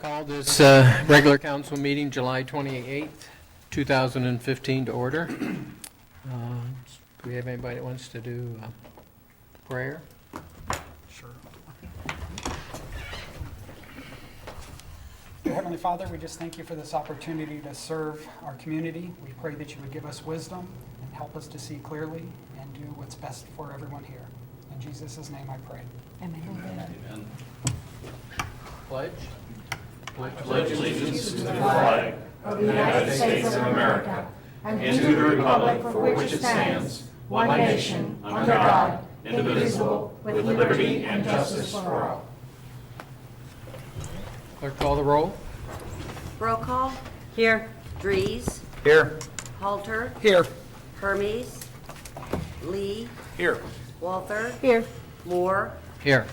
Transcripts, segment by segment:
Call this regular council meeting, July 28th, 2015, to order. Do we have anybody that wants to do prayer? Sure. Dear Heavenly Father, we just thank you for this opportunity to serve our community. We pray that you would give us wisdom and help us to see clearly and do what's best for everyone here. In Jesus' name I pray. Amen. Amen. Pledge. Pledge allegiance to the flag of the United States of America and to the republic for which it stands, one nation, under God, indivisible, with liberty and justice for all. Clerk, call the roll. Roll call. Here. Dries. Here. Halter. Here. Hermes. Lee. Here. Walther. Here. Moore. Here.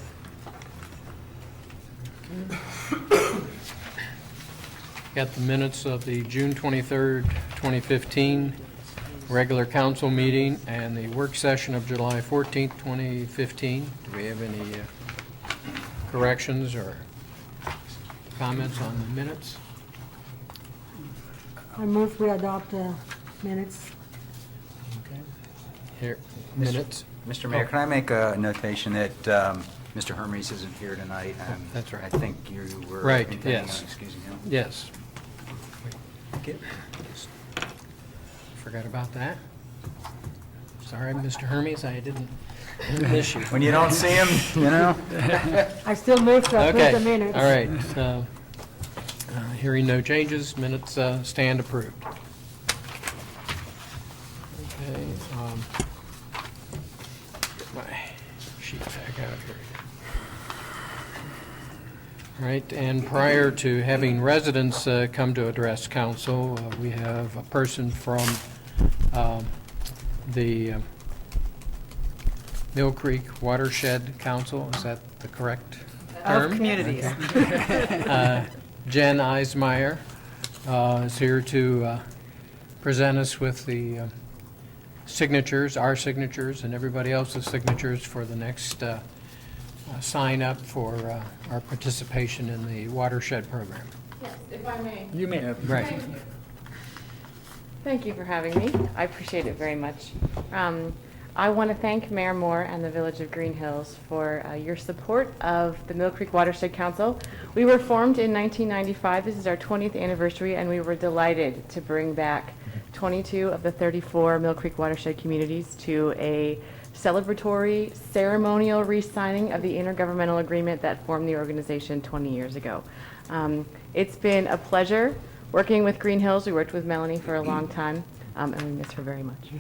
Got the minutes of the June 23rd, 2015 regular council meeting and the work session of July 14th, 2015. Do we have any corrections or comments on the minutes? I move we adopt the minutes. Okay. Here, minutes. Mr. Mayor, can I make a notation that Mr. Hermes isn't here tonight? That's right. I think you were Right, intending yes. on excusing him. Yes. Okay. Forgot about that. Sorry, Mr. Hermes, I didn't miss you. When you don't see him, you know? I still move to approve Okay, the minutes. all right. Hearing no changes, minutes stand approved. Okay. Get my sheet back out here. All right, and prior to having residents come to address council, we have a person from the Mill Creek Watershed Council. Is that the correct term? Communities. Jen Eismeyer is here to present us with the signatures, our signatures, and everybody else's signatures for the next sign up for our participation in the watershed program. Yes, if I may. You may have. Right. Thank you. Thank you for having me. I appreciate it very much. I want to thank Mayor Moore and the Village of Greenhills for your support of the Mill Creek Watershed Council. We were formed in 1995. This is our 20th anniversary, and we were delighted to bring back 22 of the 34 Mill Creek Watershed communities to a celebratory ceremonial re-signing of the intergovernmental agreement that formed the organization 20 years ago. It's been a pleasure working with Greenhills. We worked with Melanie for a long time, and we miss her very much.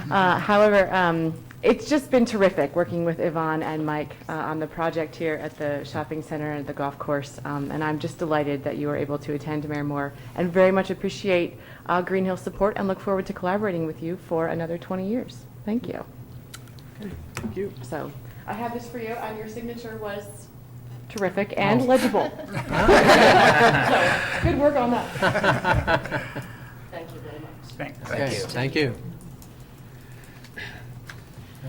However, it's just been terrific working with Yvonne and Mike on the project here at the shopping center and at the golf course, and I'm just delighted that you were able to attend, Mayor Moore, and very much appreciate Greenhills' support and look forward to collaborating with you for another 20 years. Thank you. Thank you. So I have this for you, and your signature was terrific and legible. So good work on that. Thank you very much. Okay, thank you.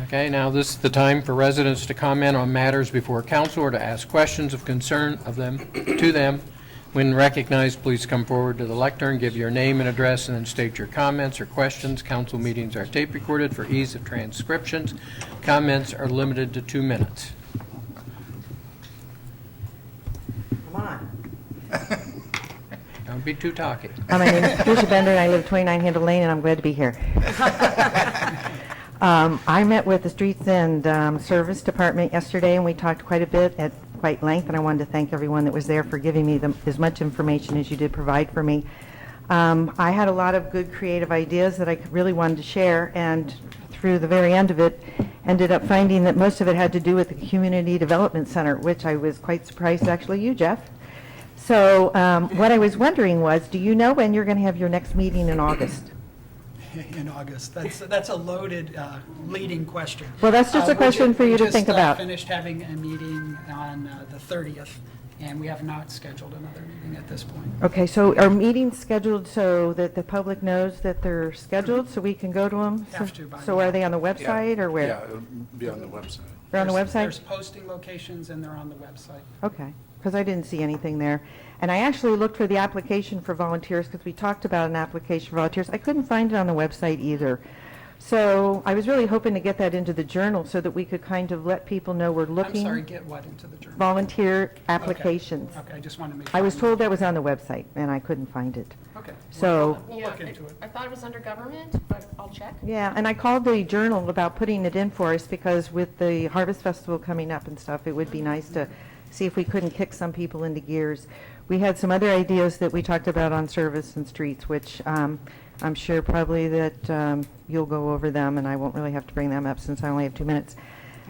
Okay, now this is the time for residents to comment on matters before council or to ask questions of concern of them to them. When recognized, please come forward to the lectern, give your name and address, and then state your comments or questions. Council meetings are tape recorded for ease of transcriptions. Comments are limited to 2 minutes. Come on. Don't be too talky. My name is Patricia Bender, and I live 29 Handle Lane, and I'm glad to be here. I met with the Streets and Service Department yesterday, and we talked quite a bit at quite length, and I wanted to thank everyone that was there for giving me as much information as you did provide for me. I had a lot of good creative ideas that I really wanted to share, and through the very end of it, ended up finding that most of it had to do with the Community Development Center, which I was quite surprised, actually, you, Jeff. So what I was wondering was, do you know when you're going to have your next meeting in August? In August. That's a loaded, leading question. Well, that's just a question for you to think about. We just finished having a meeting on the 30th, and we have not scheduled another meeting at this point. Okay, so are meetings scheduled so that the public knows that they're scheduled, so we can go to them? Have to by So now. are they on the website, or where? Yeah, it'll be on the website. They're on the website? There's posting locations, and they're on the website. Okay. because I didn't see anything there. And I actually looked for the application for volunteers, because we talked about an application for volunteers. I couldn't find it on the website either. So I was really hoping to get that into the journal so that we could kind of let people know we're I'm looking. sorry, get what into the journal? Volunteer applications. Okay, I just wanted to make sure. I was told that was on the website, and I couldn't find it. Okay. So, We'll look into it. I thought it was under government, but I'll check. yeah, and I called the Journal about putting it in for us, because with the Harvest Festival coming up and stuff, it would be nice to see if we couldn't kick some people into gears. We had some other ideas that we talked about on service and streets, which I'm sure probably that you'll go over them, and I won't really have to bring them up since I only have 2 minutes.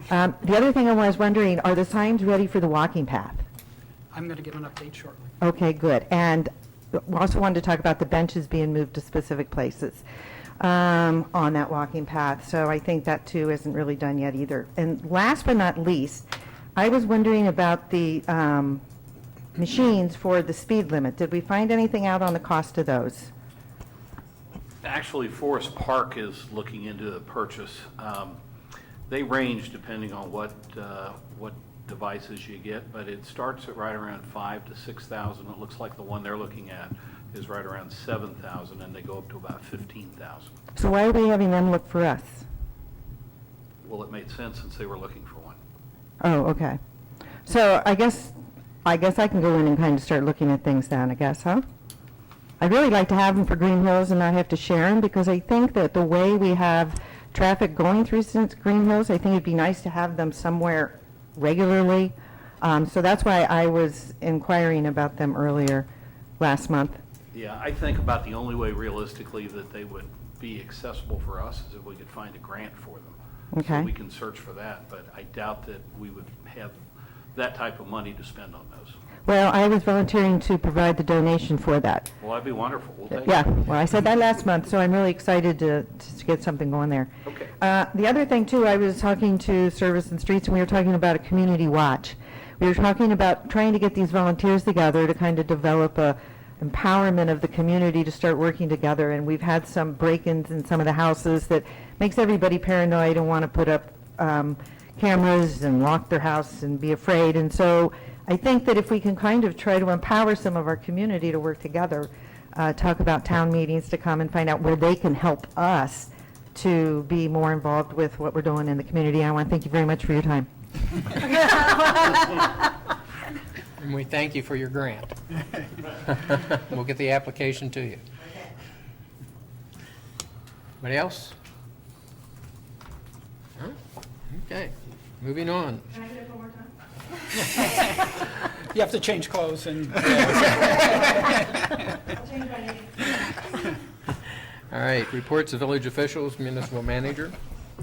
The other thing I was wondering, are the signs ready for the walking path? I'm going to give an update shortly. Okay, good. And we also wanted to talk about the benches being moved to specific places on that walking path. So I think that, too, isn't really done yet either. And last but not least, I was wondering about the machines for the speed limit. Did we find anything out on the cost of those? Actually, Forest Park is looking into the purchase. They range depending on what devices you get, but it starts at right around $5,000 to $6,000. It looks like the one they're looking at is right around $7,000, and they go up to about $15,000. So why are we having them look for us? Well, it made sense since they were looking for one. Oh, okay. So I guess I can go in and kind of start looking at things then, I guess, huh? I'd really like to have them for Greenhills and not have to share them, because I think that the way we have traffic going through Greenhills, I think it'd be nice to have them somewhere regularly. So that's why I was inquiring about them earlier last month. Yeah, I think about the only way realistically that they would be accessible for us is if we could find a grant for them. Okay. So we can search for that, but I doubt that we would have that type of money to spend on those. Well, I was volunteering to provide the donation for that. Well, that'd be wonderful. We'll take Yeah, it. well, I said that last month, so I'm really excited to get something going there. Okay. The other thing, too, I was talking to Service and Streets, and we were talking about a community watch. We were talking about trying to get these volunteers together to kind of develop a empowerment of the community to start working together, and we've had some break-ins in some of the houses that makes everybody paranoid and want to put up cameras and lock their house and be afraid. And so I think that if we can kind of try to empower some of our community to work together, talk about town meetings to come and find out where they can help us to be more involved with what we're doing in the community. I want to thank you very much for your time. And we thank you for your grant. We'll get the application to you. Anybody else? Huh? Okay, moving on. Can I get it one more time? You have to change clothes and. I'll change my name. All right, reports of village officials, municipal manager,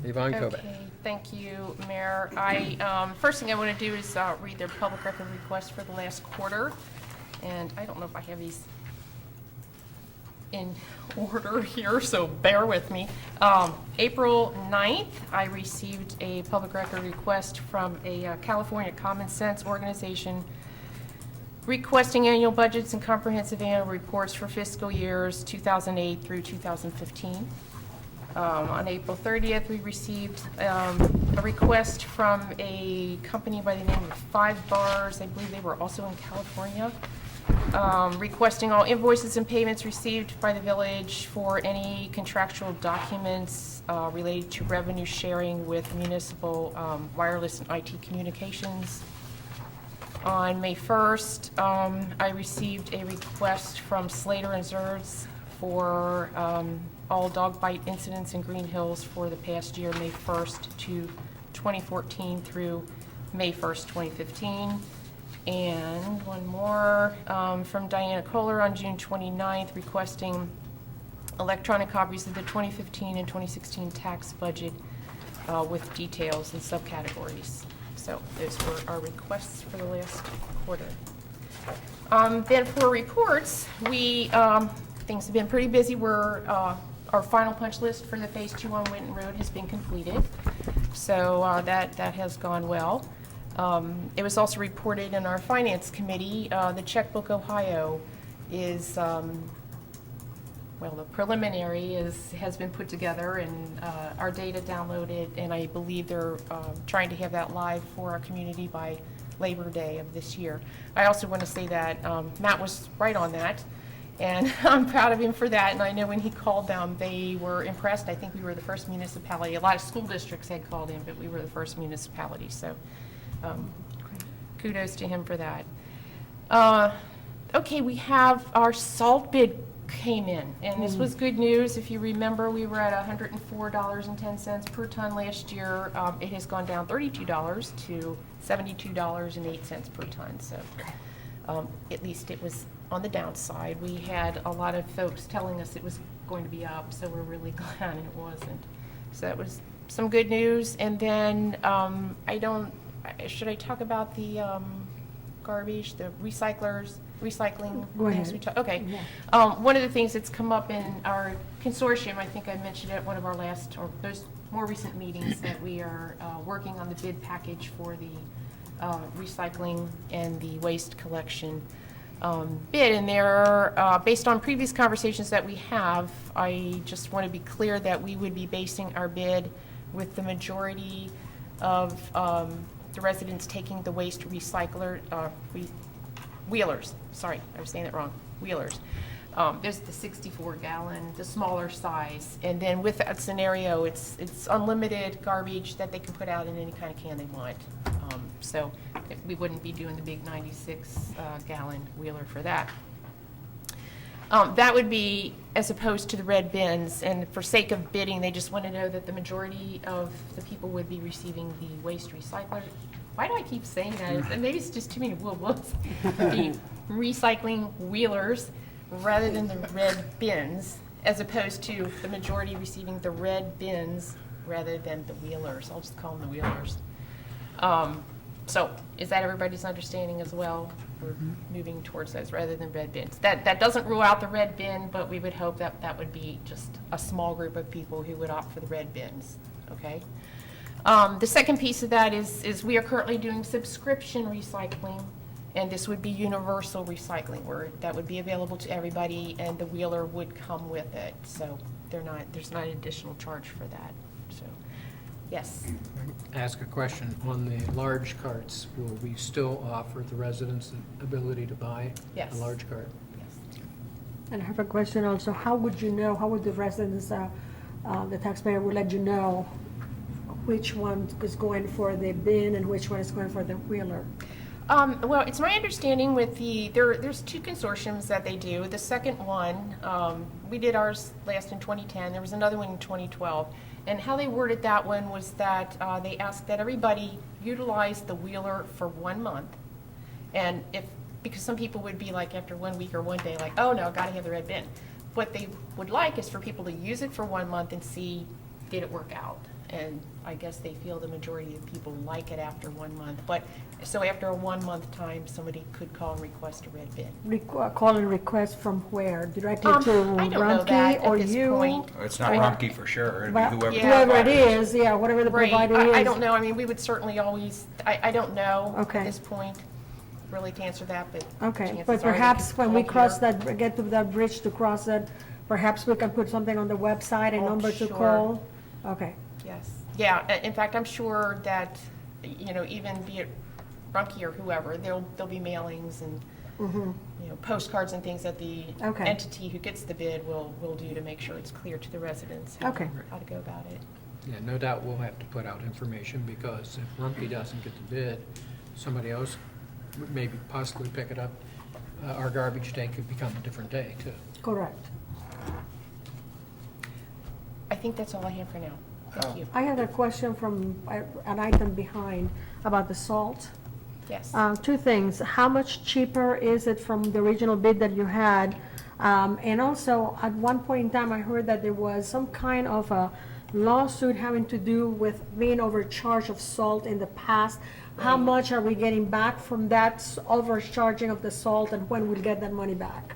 Yvonne Kovac. Okay, thank you, Mayor. First thing I want to do is read their public record request for the last quarter. And I don't know if I have these in order here, so bear with me. April 9th, I received a public record request from a California Common Sense organization requesting annual budgets and comprehensive annual reports for fiscal years 2008 through 2015. On April 30th, we received a request from a company by the name of 5 Bars. I believe they were also in California, requesting all invoices and payments received by the village for any contractual documents related to revenue sharing with municipal wireless and IT communications. On May 1st, I received a request from Slater and Zerds for all dog bite incidents in Greenhills for the past year, May 1st to 2014 through May 1st, 2015. And one more from Diana Kohler on June 29th, requesting electronic copies of the 2015 and 2016 tax budget with details and subcategories. So those were our requests for the last quarter. Then for reports, things have been pretty busy. Our final punch list for the Phase 2 on Winton Road has been completed. So that has gone well. It was also reported in our Finance Committee. The Checkbook Ohio is, the preliminary has been put together and our data downloaded, and I believe they're trying to have that live for our community by Labor Day of this year. I also want to say that Matt was right on that, and I'm proud of him for that. And I know when he called them, they were impressed. I think we were the first municipality. A lot of school districts had called in, but we were the first municipality. So kudos to him for that. Okay, we have our salt bid came in, and this was good news. If you remember, we were at $104.10 per ton last year. It has gone down $32 to $72.08 per ton. So at least it was on the downside. We had a lot of folks telling us it was going to be up, so we're really glad it wasn't. So that was some good news. And then should I talk about the garbage, the recycling Go things ahead. we talk? Okay. Yeah. One of the things that's come up in our consortium, I think I mentioned at one of our last or those more recent meetings, that we are working on the bid package for the recycling and the waste collection bid. And there, based on previous conversations that we have, I just want to be clear that we would be basing our bid with the majority of the residents taking the waste wheelers. Sorry, I was saying it wrong. Wheelers. There's the 64-gallon, the smaller size, and then with that scenario, it's unlimited garbage that they can put out in any kind of can they want. So we wouldn't be doing the big 96-gallon wheeler for that. That would be as opposed to the red bins, and for sake of bidding, they just want to know that the majority of the people would be receiving the waste recycler. Why do I keep saying that? And maybe it's just too many whoops. The recycling wheelers rather than the red bins, as opposed to the majority receiving the red bins rather than the wheelers. I'll just call them the wheelers. So is that everybody's understanding as well? We're moving towards those rather than red bins. That doesn't rule out the red bin, but we would hope that that would be just a small group of people who would opt for the red bins, okay? The second piece of that is we are currently doing subscription recycling, and this would be universal recycling, where that would be available to everybody, and the wheeler would come with it. So there's not an additional charge for that. So, yes. Ask a question. On the large carts, will we still offer the residents the ability to buy Yes. a large cart? Yes. And I have a question also. How would you know, how would the residents, the taxpayer would let you know which one is going for the bin and which one is going for the wheeler? Well, it's my understanding with there's two consortiums that they do. The second one, we did ours last in 2010. There was another one in 2012. And how they worded that one was that they asked that everybody utilize the wheeler for 1 month. And because some people would be like after 1 week or 1 day, like, oh no, gotta have the red bin. What they would like is for people to use it for 1 month and see, did it work out? And I guess they feel the majority of people like it after 1 month. But so after a 1 month time, somebody could call and request a red bin. Call and request from where? Directly to I don't know that Rumpke or at this you? point. It's not Or- Rumpke for sure. It'd be Well, whoever. the Whoever it provider is, yeah, whatever the Right. provider is. I don't know. I mean, we would certainly always, I don't know Okay. at this point really to answer that, but Okay, chances but are they perhaps could when we call cross here. that, get to that bridge to cross it, perhaps we can put something on the website, a Oh, number to sure. call? Okay. Yes. Yeah, in fact, I'm sure that, even be it Rumpke or whoever, there'll be mailings and, postcards and things that the Okay. entity who gets the bid will do to make sure it's clear to the residents how Okay. to go about it. Yeah, no doubt we'll have to put out information, because if Rumpke doesn't get the bid, somebody else would maybe possibly pick it up. Our garbage day could become a different day, too. Correct. I think that's all I have for now. Thank you. I had a question from an item behind about the salt. Yes. Two things. How much cheaper is it from the original bid that you had? And also, at one point in time, I heard that there was some kind of a lawsuit having to do with being overcharged of salt in the past. How much are we getting back from that overcharging of the salt, and when we'll get that money back?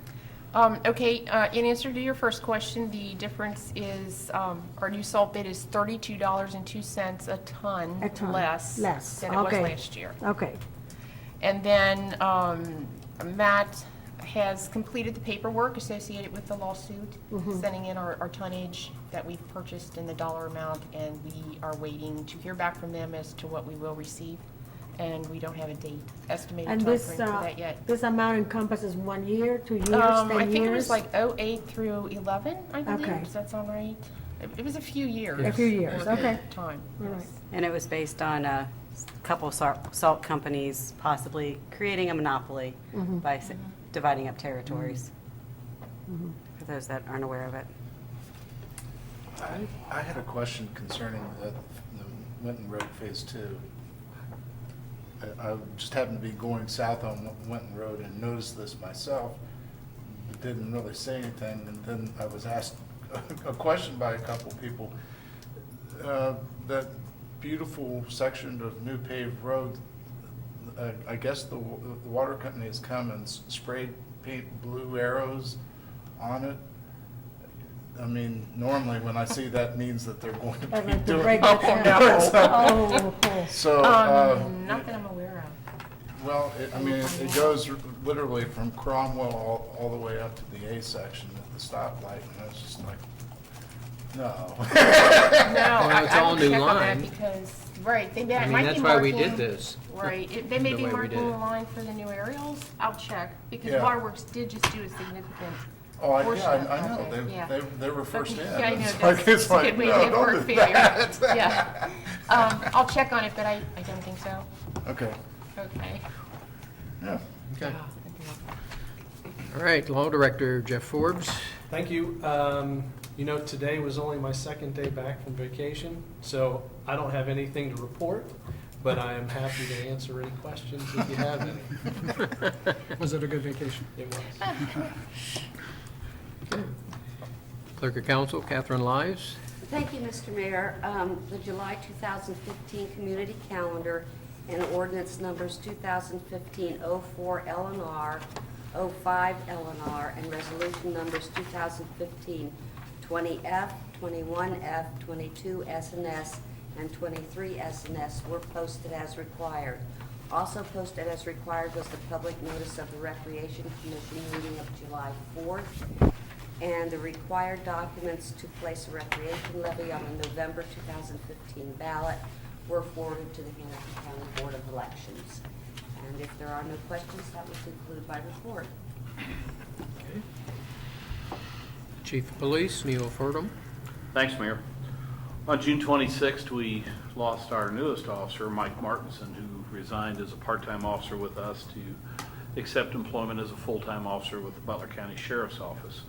Okay, in answer to your first question, the difference is, our new salt bid is $32.02 a ton. A ton. Less than it was Okay. last year. Okay. And then Matt has completed the paperwork associated with the lawsuit, sending in our tonnage that we've purchased and the dollar amount, and we are waiting to hear back from them as to what we will receive. and we don't have a date, estimated And timeframe this, for that yet. this amount encompasses 1 year, 2 years, 10 years? I think it was like '08 through '11, I believe. Okay. Does that sound right? It was a few years. A few years, worth of okay. Time. All right. Yes. And it was based on a couple of salt companies possibly creating a monopoly by dividing up territories, for those that aren't aware of it. I had a question concerning the Winton Road Phase 2. I just happened to be going south on Winton Road and noticed this myself, but didn't really say anything, and then I was asked a question by a couple people. That beautiful section of new paved road, I guess the water company has come and sprayed paint blue arrows on it. I mean, normally when I see that means that they're going to I'd be like to doing. break that down. Oh, So, Not that I'm aware of. well, I mean, it goes literally from Cromwell all the way up to the A section at the stoplight, and I was just like, no. No, it's I all will new check on that line. because, right, they I mean, might be that's why we marking- did this. Right, they may The be way we marking did the it. line for the new aerials. I'll check, because Yeah. Waterworks did just do a significant Oh, portion of I know, that, yeah. they were first in. Yeah, I know, It's that's like- it's a like, good way no, to don't avoid do failure. that. Yeah. I'll check on it, but I don't think so. Okay, Okay. yeah. Okay. All right, Law Director Jeff Forbes. Thank you. You know, today was only my second day back from vacation, so I don't have anything to report, but I am happy to answer any questions if you have any. Was it a good vacation? It was. Clerk of Council, Catherine Lives. Thank you, Mr. Mayor. The July 2015 community calendar and ordinance numbers 2015-04 LNR, 05 LNR, and resolution numbers 2015-20F, 21F, 22 SNS, and 23 SNS were posted as required. Also posted as required was the public notice of the Recreation Commission meeting of July 4th, and the required documents to place a recreation levy on the November 2015 ballot were forwarded to the Hamilton County Board of Elections. And if there are no questions, that would conclude my report. Chief of Police, Neil Furdham. Thanks, Mayor. On June 26th, we lost our newest officer, Mike Martinson, who resigned as a part-time officer with us to accept employment as a full-time officer with the Butler County Sheriff's Office.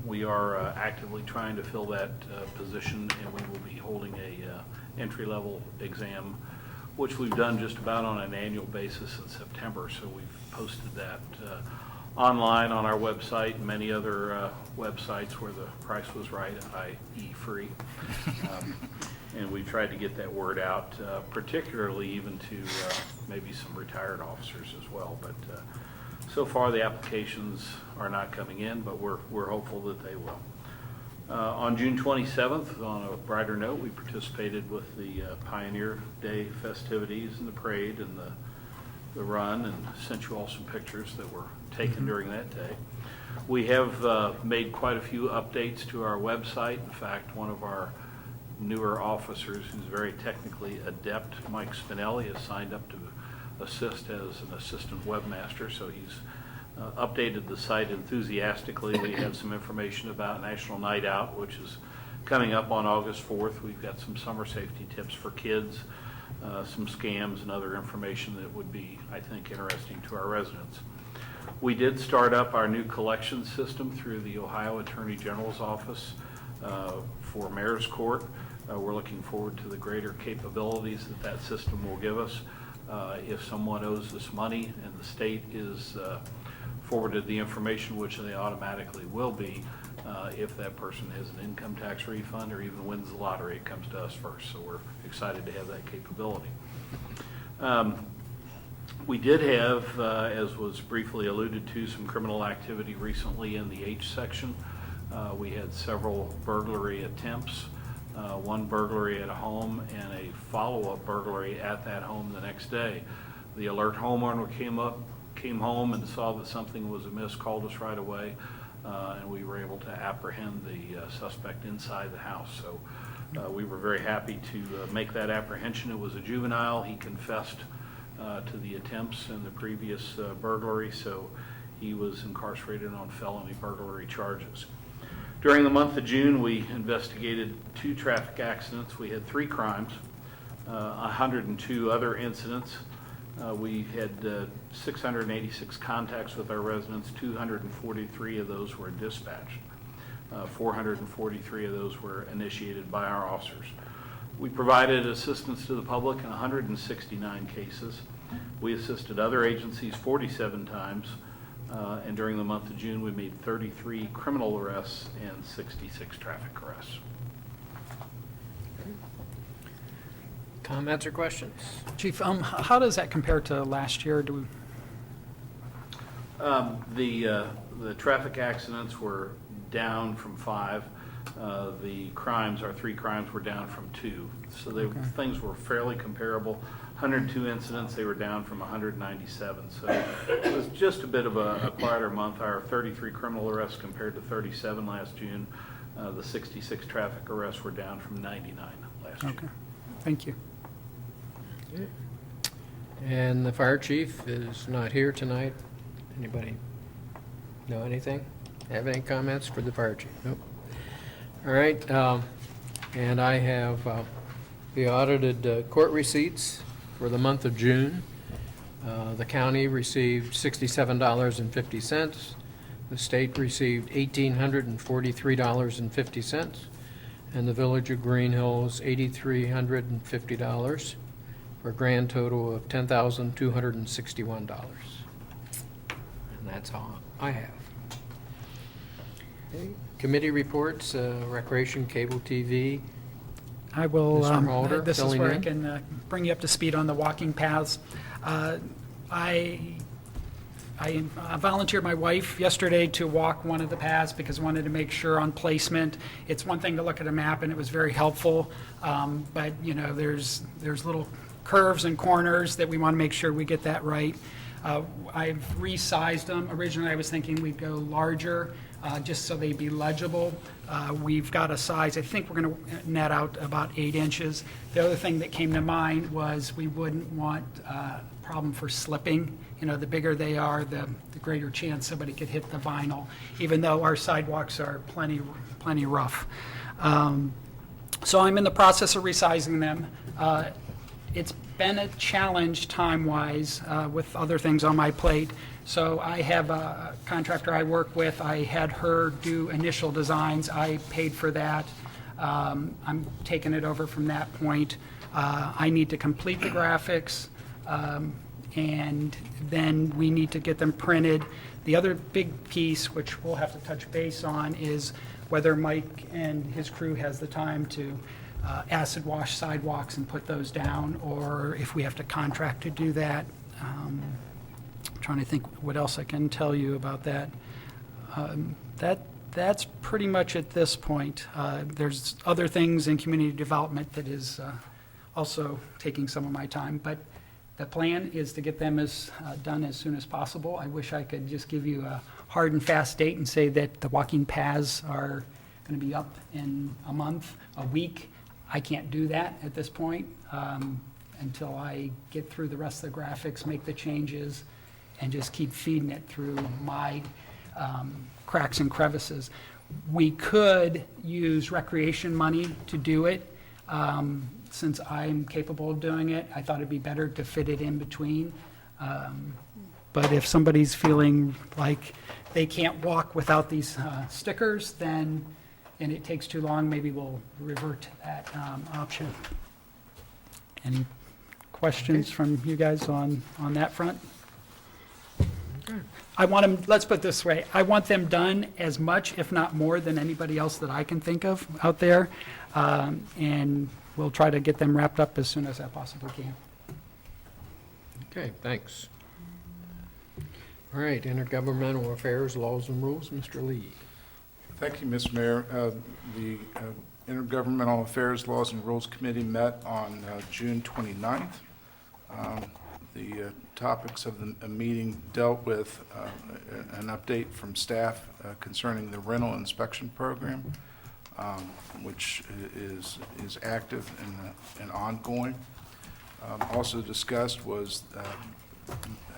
We are actively trying to fill that position, and we will be holding a entry-level exam, which we've done just about on an annual basis in September. So we've posted that online on our website and many other websites where the price was right, i.e. free. And we've tried to get that word out, particularly even to maybe some retired officers as well. But so far, the applications are not coming in, but we're hopeful that they will. On June 27th, on a brighter note, we participated with the Pioneer Day festivities and the parade and the run, and sent you all some pictures that were taken during that day. We have made quite a few updates to our website. In fact, one of our newer officers, who's very technically adept, Mike Spinelli, has signed up to assist as an assistant webmaster, so he's updated the site enthusiastically. We have some information about National Night Out, which is coming up on August 4th. We've got some summer safety tips for kids, some scams and other information that would be, I think, interesting to our residents. We did start up our new collection system through the Ohio Attorney General's office for Mayor's Court. We're looking forward to the greater capabilities that system will give us. If someone owes us money and the state is forwarded the information, which they automatically will be, if that person has an income tax refund or even wins the lottery, it comes to us first. So we're excited to have that capability. We did have, as was briefly alluded to, some criminal activity recently in the H section. We had several burglary attempts, one burglary at a home and a follow-up burglary at that home the next day. The alert homeowner came home and saw that something was amiss, called us right away, and we were able to apprehend the suspect inside the house. So We were very happy to make that apprehension. It was a juvenile. He confessed to the attempts and the previous burglary, so he was incarcerated on felony burglary charges. During the month of June, we investigated 2 traffic accidents. We had 3 crimes, 102 other incidents. We had 686 contacts with our residents. 243 of those were dispatched. 443 of those were initiated by our officers. We provided assistance to the public in 169 cases. We assisted other agencies 47 times. And during the month of June, we made 33 criminal arrests and 66 traffic arrests. Comments or questions? Chief, how does that compare to last year? The traffic accidents were down from 5. The crimes, our 3 crimes, were down from 2. So things were fairly comparable. 102 incidents, they were down from 197. So it was just a bit of a quieter month. Our 33 criminal arrests compared to 37 last June. The 66 traffic arrests were down from 99 last June. Okay, thank you. And the fire chief is not here tonight. Anybody know anything? Have any comments for the fire chief? Nope. All right, and I have the audited court receipts for the month of June. The county received $67.50. The state received $1,843.50. And the village of Greenhills, $8,350, for a grand total of $10,261. And that's all I have. Okay. Committee reports, Recreation, Cable TV. I will, Mr. Mulder, this is filling where I in. can bring you up to speed on the walking paths. I volunteered my wife yesterday to walk one of the paths because I wanted to make sure on placement. It's one thing to look at a map, and it was very helpful, but you know, there's little curves and corners that we want to make sure we get that right. I've resized them. Originally, I was thinking we'd go larger, just so they'd be legible. We've got a size, I think we're going to net out about 8 inches. The other thing that came to mind was we wouldn't want a problem for slipping. You know, the bigger they are, the greater chance somebody could hit the vinyl, even though our sidewalks are plenty rough. So I'm in the process of resizing them. It's been a challenge time-wise with other things on my plate. So I have a contractor I work with. I had her do initial designs. I paid for that. I'm taking it over from that point. I need to complete the graphics, and then we need to get them printed. The other big piece, which we'll have to touch base on, is whether Mike and his crew has the time to acid wash sidewalks and put those down, or if we have to contract to do that. I'm trying to think what else I can tell you about that. That's pretty much at this point. There's other things in community development that is also taking some of my time, but the plan is to get them done as soon as possible. I wish I could just give you a hard and fast date and say that the walking paths are going to be up in a month, a week. I can't do that at this point until I get through the rest of the graphics, make the changes, and just keep feeding it through my cracks and crevices. We could use recreation money to do it. Since I'm capable of doing it, I thought it'd be better to fit it in between. But if somebody's feeling like they can't walk without these stickers, then, and it takes too long, maybe we'll revert to that option. Any questions from you guys on that front? I want them, let's put it this way, I want them done as much, if not more, than anybody else that I can think of out there. And we'll try to get them wrapped up as soon as I possibly can. Okay, thanks. All right, Intergovernmental Affairs, Laws and Rules, Mr. Lee. Thank you, Mr. Mayor. The Intergovernmental Affairs Laws and Rules Committee met on June 29th. The topics of the meeting dealt with an update from staff concerning the rental inspection program, which is active and ongoing. Also discussed was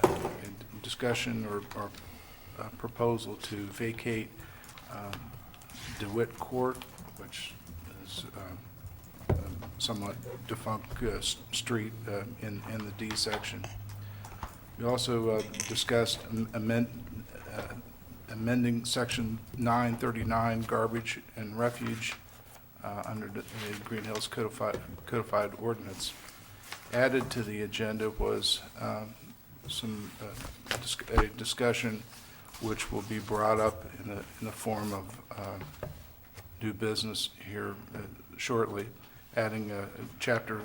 a discussion or a proposal to vacate DeWitt Court, which is a somewhat defunct street in the D section. We also discussed amending Section 939 garbage and refuge under the Greenhills codified ordinance. Added to the agenda was a discussion which will be brought up in the form of new business here shortly, adding to Chapter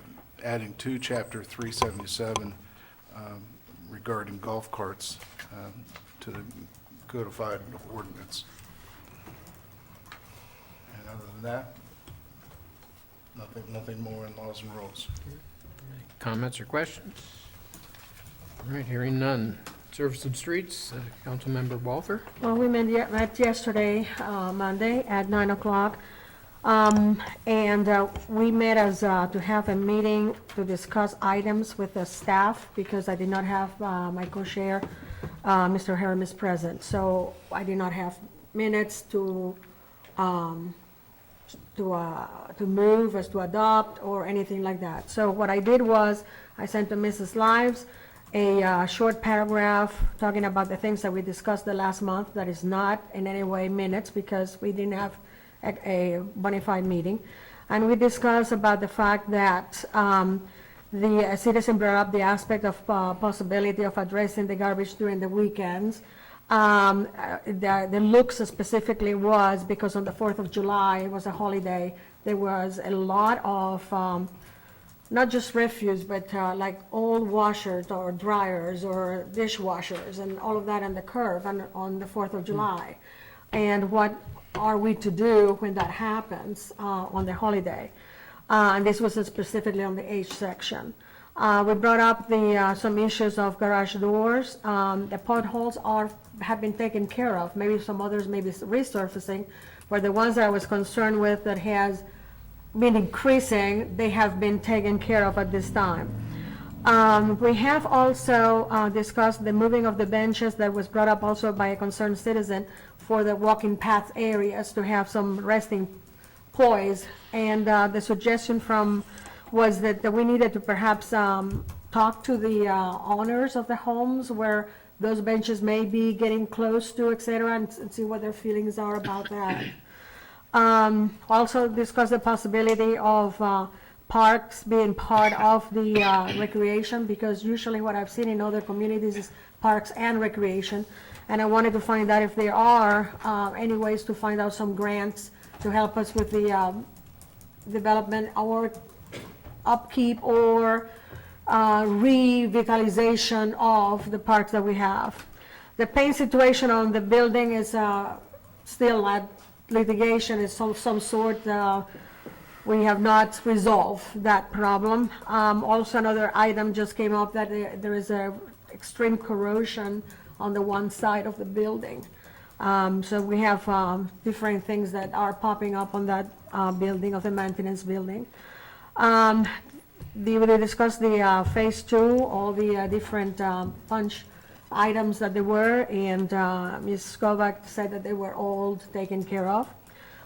377 regarding golf carts to the codified ordinance. And other than that, nothing more in laws and rules. Comments or questions? All right, hearing none. Service and Streets, Councilmember Walther. Well, we met yesterday, Monday, at 9 o'clock. And we met as to have a meeting to discuss items with the staff because I did not have my co-chair, Mr. Hermes, present. So I did not have minutes to move, as to adopt, or anything like that. So what I did was I sent to Mrs. Lives a short paragraph talking about the things that we discussed the last month that is not in any way minutes because we didn't have a bona fide meeting. And we discussed about the fact that the citizen brought up the aspect of possibility of addressing the garbage during the weekends. The looks specifically was because on the 4th of July, it was a holiday, there was a lot of not just refuse, but like old washers or dryers or dishwashers and all of that on the curb on the 4th of July. And what are we to do when that happens on the holiday? And this was specifically on the H section. We brought up some issues of garage doors. The potholes have been taken care of. Maybe some others may be resurfacing, but the ones that I was concerned with that has been increasing, they have been taken care of at this time. We have also discussed the moving of the benches that was brought up also by a concerned citizen for the walking path areas to have some resting poise. And the suggestion was that we needed to perhaps talk to the owners of the homes where those benches may be getting close to, et cetera, and see what their feelings are about that. Also discuss the possibility of parks being part of the recreation, because usually what I've seen in other communities is parks and recreation. And I wanted to find out if there are any ways to find out some grants to help us with the development or upkeep or revitalization of the parks that we have. The paint situation on the building is still at litigation, is some sort. We have not resolved that problem. Also, another item just came up that there is a extreme corrosion on the one side of the building. So we have different things that are popping up on that building, of the maintenance building. We discussed the phase 2, all the different punch items that there were, and Ms. Kovac said that they were all taken care of.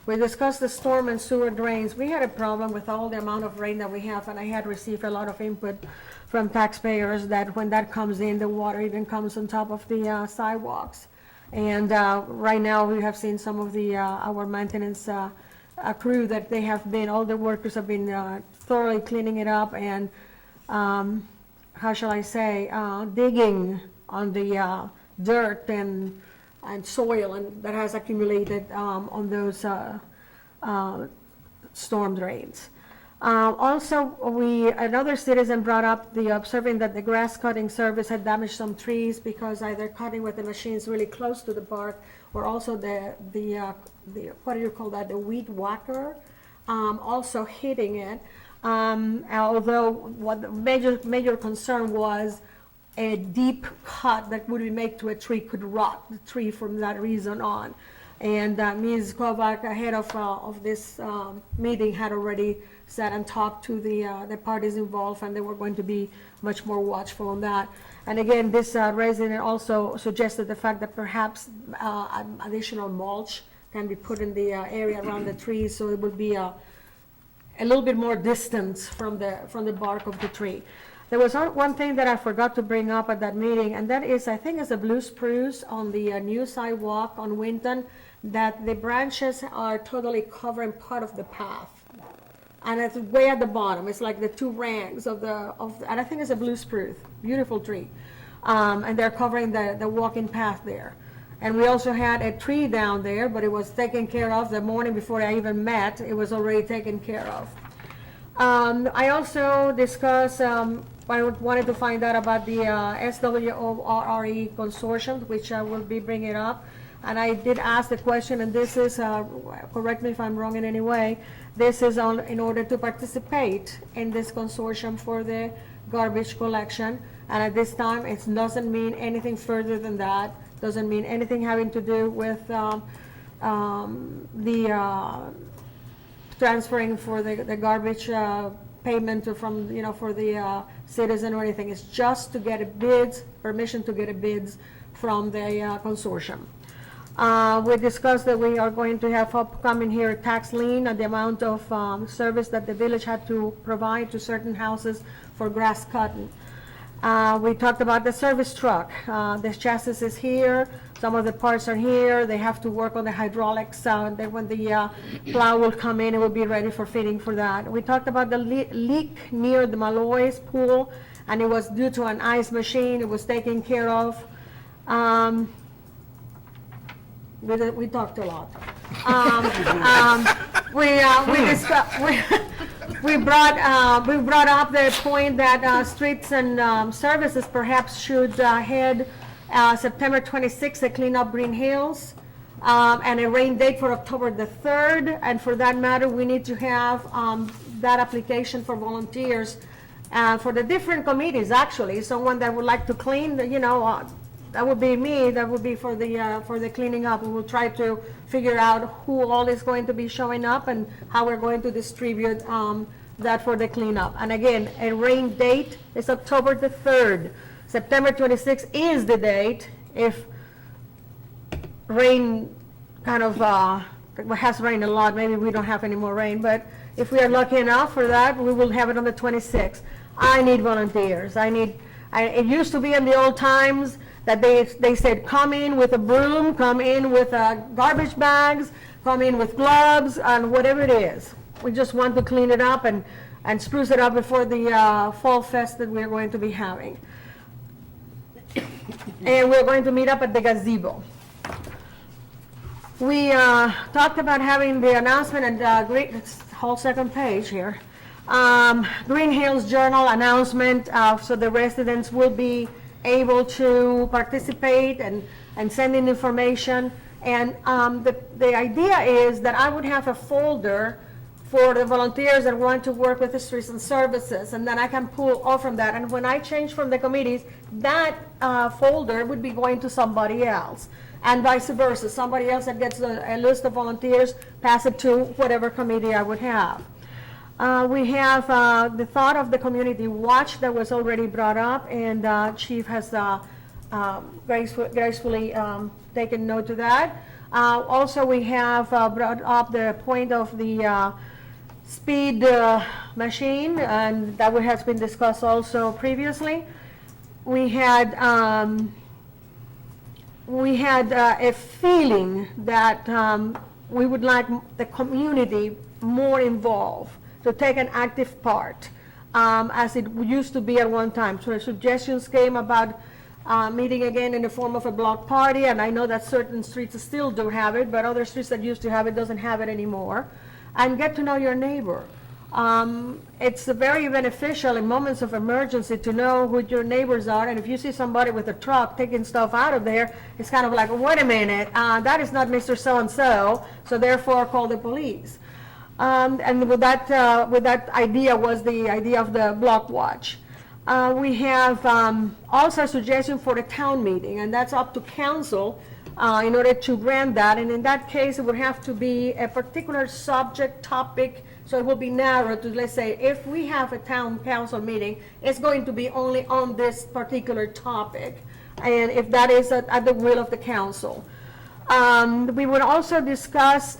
We discussed the storm and sewer drains. We had a problem with all the amount of rain that we have, and I had received a lot of input from taxpayers that when that comes in, the water even comes on top of the sidewalks. And right now, we have seen some of the our maintenance crew that they have been, all the workers have been thoroughly cleaning it up and, how shall I say, digging on the dirt and soil and that has accumulated on those storm drains. Also, another citizen brought up observing that the grass cutting service had damaged some trees because either cutting with the machines really close to the bark, or also the what do you call that, the weed whacker, also hitting it. Although what the major concern was a deep cut that would be made to a tree could rot the tree from that reason on. And Ms. Kovac, ahead of this meeting, had already sat and talked to the parties involved, and they were going to be much more watchful on that. And again, this resident also suggested the fact that perhaps additional mulch can be put in the area around the trees, so it would be a little bit more distance from the bark of the tree. There was one thing that I forgot to bring up at that meeting, and that is, I think it's a blue spruce on the new sidewalk on Winton, that the branches are totally covering part of the path. And it's way at the bottom. It's like the two ranks and I think it's a blue spruce, beautiful tree. And they're covering the walking path there. And we also had a tree down there, but it was taken care of the morning before I even met. It was already taken care of. I also discussed, I wanted to find out about the SWORE consortium, which I will be bringing up. And I did ask the question, and this is, correct me if I'm wrong in any way, this is in order to participate in this consortium for the garbage collection. And at this time, it doesn't mean anything further than that. Doesn't mean anything having to do with the transferring for the garbage payment from, for the citizen or anything. It's just to get a bids, permission to get a bids from the consortium. We discussed that we are going to have upcoming here a tax lien on the amount of service that the village had to provide to certain houses for grass cutting. We talked about the service truck. The chassis is here. Some of the parts are here. They have to work on the hydraulics. Then when the plow will come in, it will be ready for fitting for that. We talked about the leak near the Malloy's pool, and it was due to an ice machine. It was taken care of. We talked a lot. We brought up the point that streets and services perhaps should head September 26th to clean up Greenhills, and a rain date for October the 3rd. And for that matter, we need to have that application for volunteers for the different committees. Actually, someone that would like to clean, that would be me. That would be for the cleaning up. We will try to figure out who all is going to be showing up and how we're going to distribute that for the cleanup. And again, a rain date is October the 3rd. September 26th is the date if rain kind of has rained a lot. Maybe we don't have any more rain, but if we are lucky enough for that, we will have it on the 26th. I need volunteers. It used to be in the old times that they said, come in with a broom, come in with garbage bags, come in with gloves, and whatever it is. We just want to clean it up and spruce it up before the fall fest that we're going to be having. And we're going to meet up at the gazebo. We talked about having the announcement and it's the whole second page here. Greenhills Journal announcement, so the residents will be able to participate and send in information. And the idea is that I would have a folder for the volunteers that want to work with the streets and services, and then I can pull all from that. And when I change from the committees, that folder would be going to somebody else, and vice versa. Somebody else that gets a list of volunteers, pass it to whatever committee I would have. We have the thought of the community watch that was already brought up, and Chief has gracefully taken note of that. Also, we have brought up the point of the speed machine, and that has been discussed also previously. We had a feeling that we would like the community more involved, to take an active part, as it used to be at one time. So suggestions came about meeting again in the form of a block party, and I know that certain streets still do have it, but other streets that used to have it doesn't have it anymore. And get to know your neighbor. It's very beneficial in moments of emergency to know who your neighbors are, and if you see somebody with a truck taking stuff out of there, it's kind of like, wait a minute, that is not Mr. So-and-so, so therefore call the police. And with that idea was the idea of the block watch. We have also a suggestion for the town meeting, and that's up to council in order to grant that. And in that case, it would have to be a particular subject topic, so it will be narrowed to, let's say, if we have a town council meeting, it's going to be only on this particular topic, and if that is at the will of the council. We would also discuss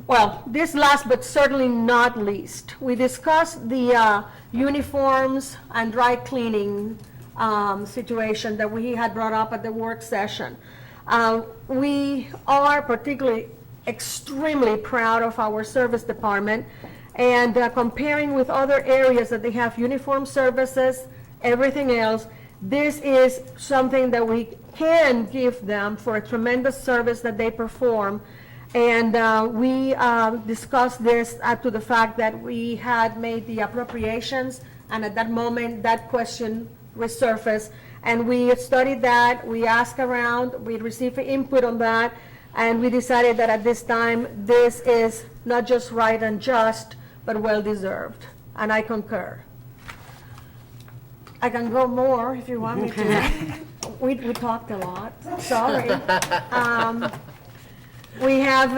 well, this last but certainly not least, we discussed the uniforms and dry cleaning situation that we had brought up at the work session. We are particularly extremely proud of our service department, and comparing with other areas that they have uniform services, everything else, this is something that we can give them for a tremendous service that they perform. And we discussed this to the fact that we had made the appropriations, and at that moment, that question resurfaced. And we studied that, we asked around, we received input on that, and we decided that at this time, this is not just right and just, but well-deserved. And I concur. I can go more if you want me to. We talked a lot, sorry. We have,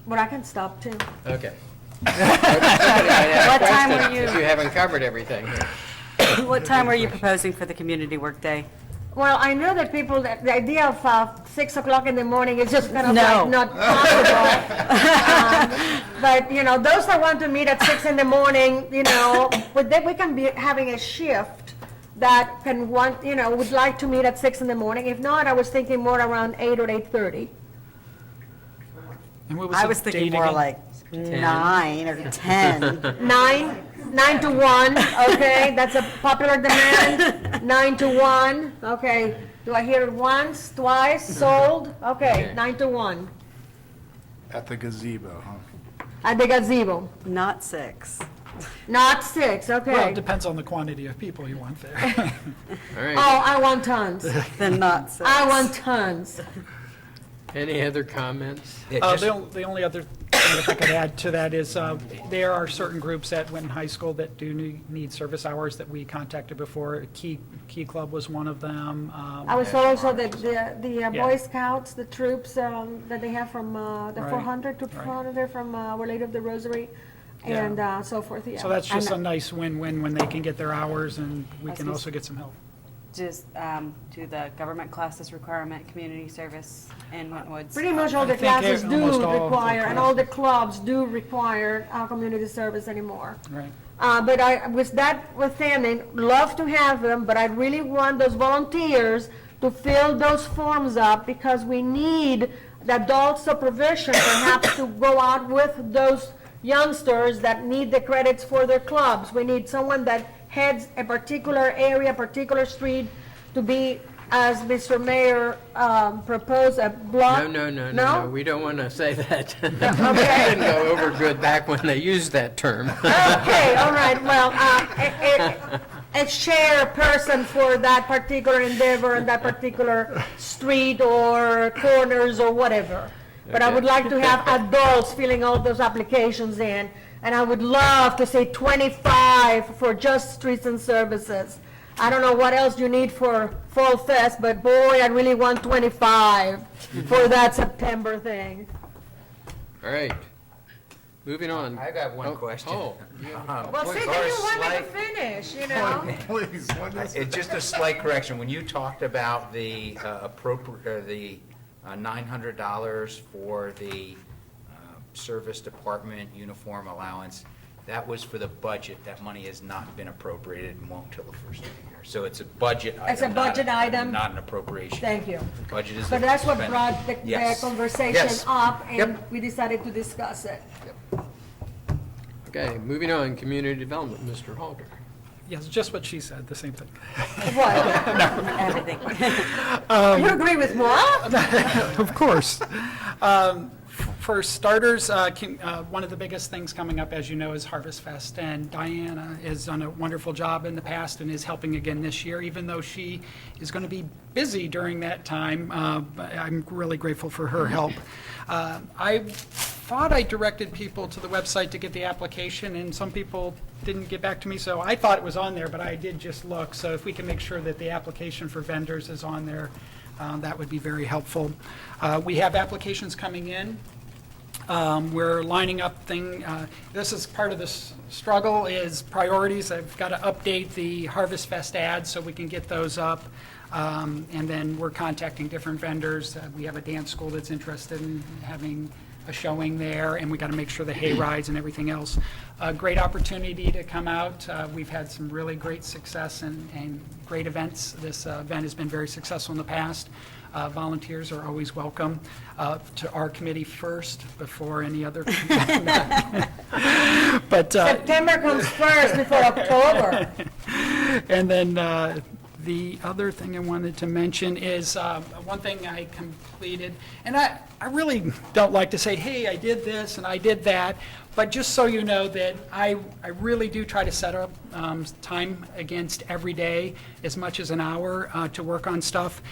but I can stop too. Okay. What time were you- If you haven't covered everything here. What time were you proposing for the community work day? Well, I know that people, the idea of 6 o'clock in the morning is just kind of No. like not possible. But, you know, those that want to meet at 6 in the morning, you know, but then we can be having a shift that can want, you know, would like to meet at 6 in the morning. If not, I was thinking more around 8 or 8:30. And what was I the was thinking date more again? like 9 or 10. 9 to 1, okay, that's a popular demand. 9 to 1, okay. Do I hear it once, twice, sold? Okay, 9 to 1, At the gazebo, huh? at the gazebo. Not 6. Not 6, okay. Well, it depends on the quantity of people you want there. All right. Oh, I want tons. Then not 6. I want tons. Any other comments? The only other thing if I could add to that is there are certain groups at Winton High School that do need service hours that we contacted before. Key Club was one of them. I was also the Yeah. Boy Scouts, the troops that they have from the Right, 400 to right. 400, they're from Our Lady of the Rosary and so forth, yeah. So that's just a And, nice win-win when they can get their hours and we can also get some help. Just do the government classes requirement, community service in Wentwoods. Pretty much all the I think classes do almost all of the require, and classes. all the clubs do require community service anymore. Right. But I, with that withstanding, love to have them, but I really want those volunteers to fill those forms up because we need the adult supervision perhaps to go out with those youngsters that need the credits for their clubs. We need someone that heads a particular area, particular street to be, as Mr. Mayor proposed, a block. No, we don't want to say that. Okay. Didn't go over good back when they used that term. Okay, all right, well, a chairperson for that particular endeavor and that particular street or corners or whatever. But I would like to have adults filling all those applications in, and I would love to say 25 for just streets and services. I don't know what else you need for Fall Fest, but boy, I really want 25 for that September thing. All right. Moving on. I got one question. Oh, Well, see, then you wanted to finish, you know? Please, what is it? It's just a slight correction. When you talked about the the $900 for the service department uniform allowance, that was for the budget. That money has not been appropriated and won't till the first of the year. So it's a budget item. It's a budget item? Not an appropriation. Thank you. Budget is. But that's what spending. brought the Yes. conversation Yes. up, and Yep. we decided to discuss it. okay, moving on, community development, Mr. Halter. Yes, just what she said, the same thing. What? Everything. You agree with what? Of course. For starters, one of the biggest things coming up, as you know, is Harvest Fest, and Diana has done a wonderful job in the past and is helping again this year, even though she is going to be busy during that time. I'm really grateful for her help. I thought I directed people to the website to get the application, and some people didn't get back to me, so I thought it was on there, but I did just look. So if we can make sure that the application for vendors is on there, that would be very helpful. We have applications coming in. We're lining up this is part of this struggle is priorities. I've got to update the Harvest Fest ads so we can get those up. And then we're contacting different vendors. We have a dance school that's interested in having a showing there, and we got to make sure the hay rides and everything else. A great opportunity to come out. We've had some really great success and great events. This event has been very successful in the past. Volunteers are always welcome to our committee first before any other. But September comes first before October. and then the other thing I wanted to mention is one thing I completed, and I really don't like to say, hey, I did this and I did that, but just so you know that I really do try to set up time against every day, as much as an hour to work on stuff.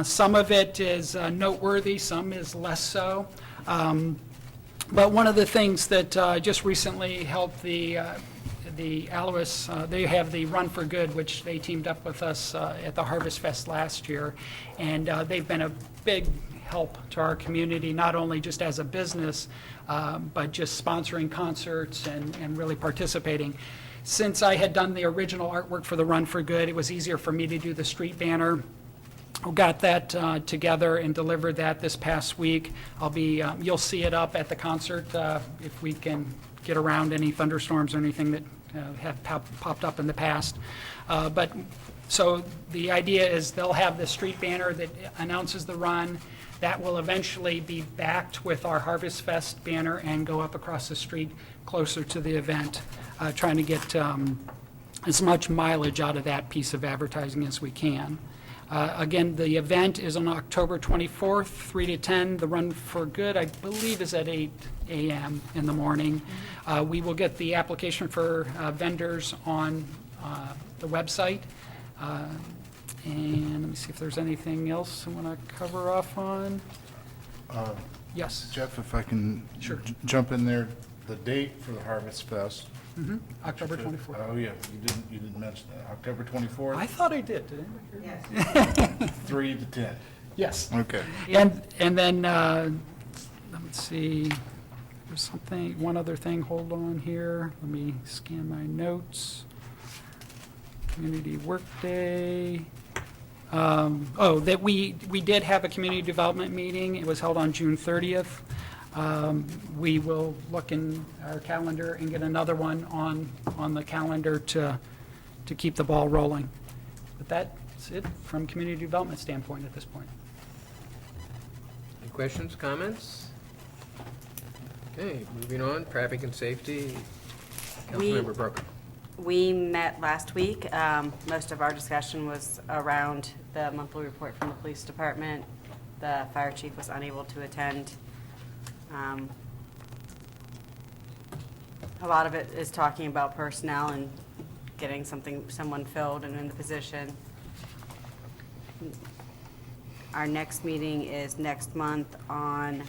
Some of it is noteworthy, some is less so. But one of the things that just recently helped the Alois, they have the Run for Good, which they teamed up with us at the Harvest Fest last year, and they've been a big help to our community, not only just as a business, but just sponsoring concerts and really participating. Since I had done the original artwork for the Run for Good, it was easier for me to do the street banner. We got that together and delivered that this past week. You'll see it up at the concert if we can get around any thunderstorms or anything that have popped up in the past. So the idea is they'll have the street banner that announces the run. That will eventually be backed with our Harvest Fest banner and go up across the street closer to the event, trying to get as much mileage out of that piece of advertising as we can. Again, the event is on October 24th, 3 to 10. The Run for Good, I believe, is at 8 a.m. in the morning. We will get the application for vendors on the website. And let me see if there's anything else I want to cover off on. Yes. Jeff, if I can Sure. jump in there, the date for the Harvest Fest. October 24th. Oh, yeah, you didn't mention that. October 24th? I thought I did. Did anybody hear? 3 to 10. Yes. Okay. And then, let's see, there's one other thing, hold on here. Let me scan my notes. Community Workday. That we did have a community development meeting. It was held on June 30th. We will look in our calendar and get another one on the calendar to keep the ball rolling. But that's it from community development standpoint at this point. Any questions, comments? Okay, moving on, traffic and safety. Councilmember Brogan. We met last week. Most of our discussion was around the monthly report from the police department. The fire chief was unable to attend. A lot of it is talking about personnel and getting someone filled and in the position. Our next meeting is next month on,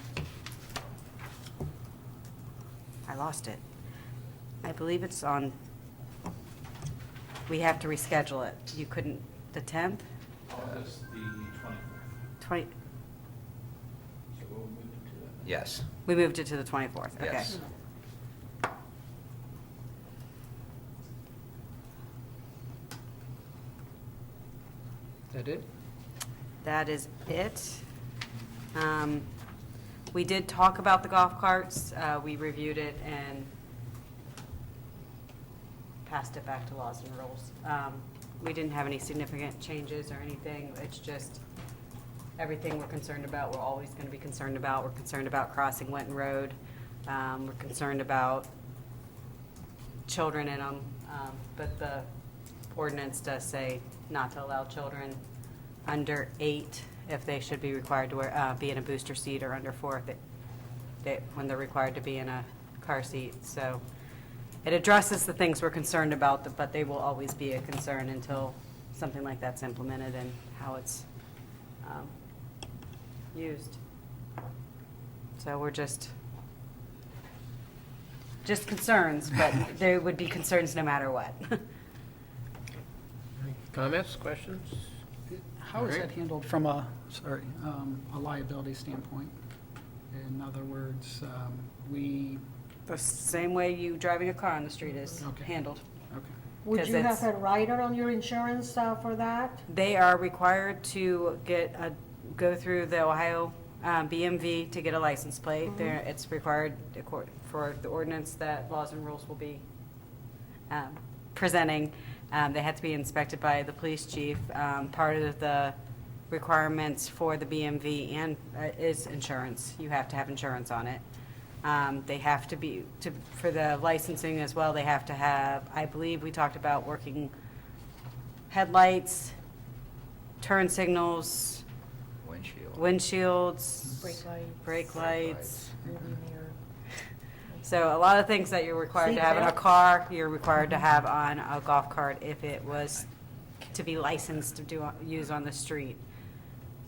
I lost it. I believe it's on, we have to reschedule it. You couldn't, the 10th? August the 24th. 20, So we'll move it to that. Yes. we moved it to the 24th, okay. Yes. That it? That is it. We did talk about the golf carts. We reviewed it and passed it back to laws and rules. We didn't have any significant changes or anything. It's just everything we're concerned about, we're always going to be concerned about. We're concerned about crossing Wenton Road. We're concerned about children in them. But the ordinance does say not to allow children under 8 if they should be required to be in a booster seat, or under 4 when they're required to be in a car seat. So it addresses the things we're concerned about, but they will always be a concern until something like that's implemented and how it's used. So we're just just concerns, but there would be concerns no matter what. Comments, questions? How is All right. that handled from a liability standpoint? In other words, we, The same way you driving a car on the street is Okay. handled. okay. Would 'Cause you have it's- a rider on your insurance for that? They are required to go through the Ohio BMV to get a license plate. It's required for the ordinance that Laws and Rules will be presenting. They have to be inspected by the police chief. Part of the requirements for the BMV is insurance. You have to have insurance on it. They have to be, for the licensing as well, they have to have, I believe we talked about working headlights, turn signals, windshields, brake lights. So a lot of things that you're required to have in a Seatbelt. car, you're required to have on a golf cart if it was to be licensed to use on the street.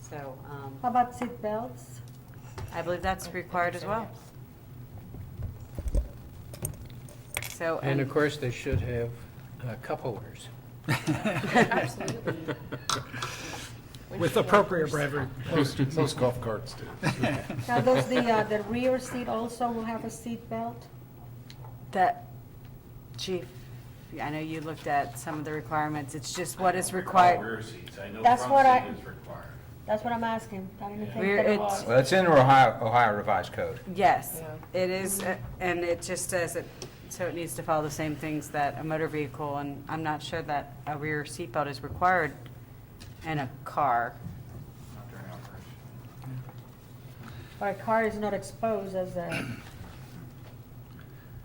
So How about seat belts? I believe that's required as well. So, And of course, they should have cup holders. Absolutely. With appropriate brevity. Most golf carts do. Now, does the rear seat also will have a seat belt? that, Chief, I know you looked at some of the requirements. It's just what is required. Rear seats, I know That's what I- front seat is required. That's what I'm asking. I didn't think We're- that it it's- was. Well, it's in the Ohio Revised Code. Yes, it is, and it just says it, so it needs to follow the same things that a motor vehicle, and I'm not sure that a rear seatbelt is required in a car. Not during operation. But a car is not exposed as a,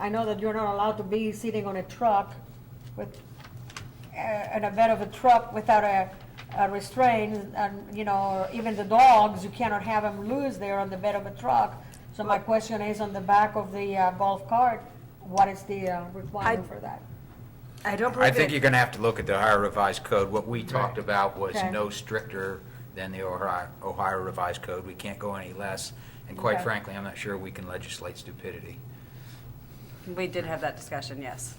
I know that you're not allowed to be sitting on a truck with, in a bed of a truck without a restraint, and, you know, or even the dogs, you cannot have them loose there on the bed of a truck. So my question is, on the back of the golf cart, what is the requirement for that? I don't I believe think it- you're going to have to look at the Ohio Revised Code. What we talked about was Okay. no stricter than the Ohio Revised Code. We can't go any less. And quite Okay. frankly, I'm not sure we can legislate stupidity. We did have that discussion, yes.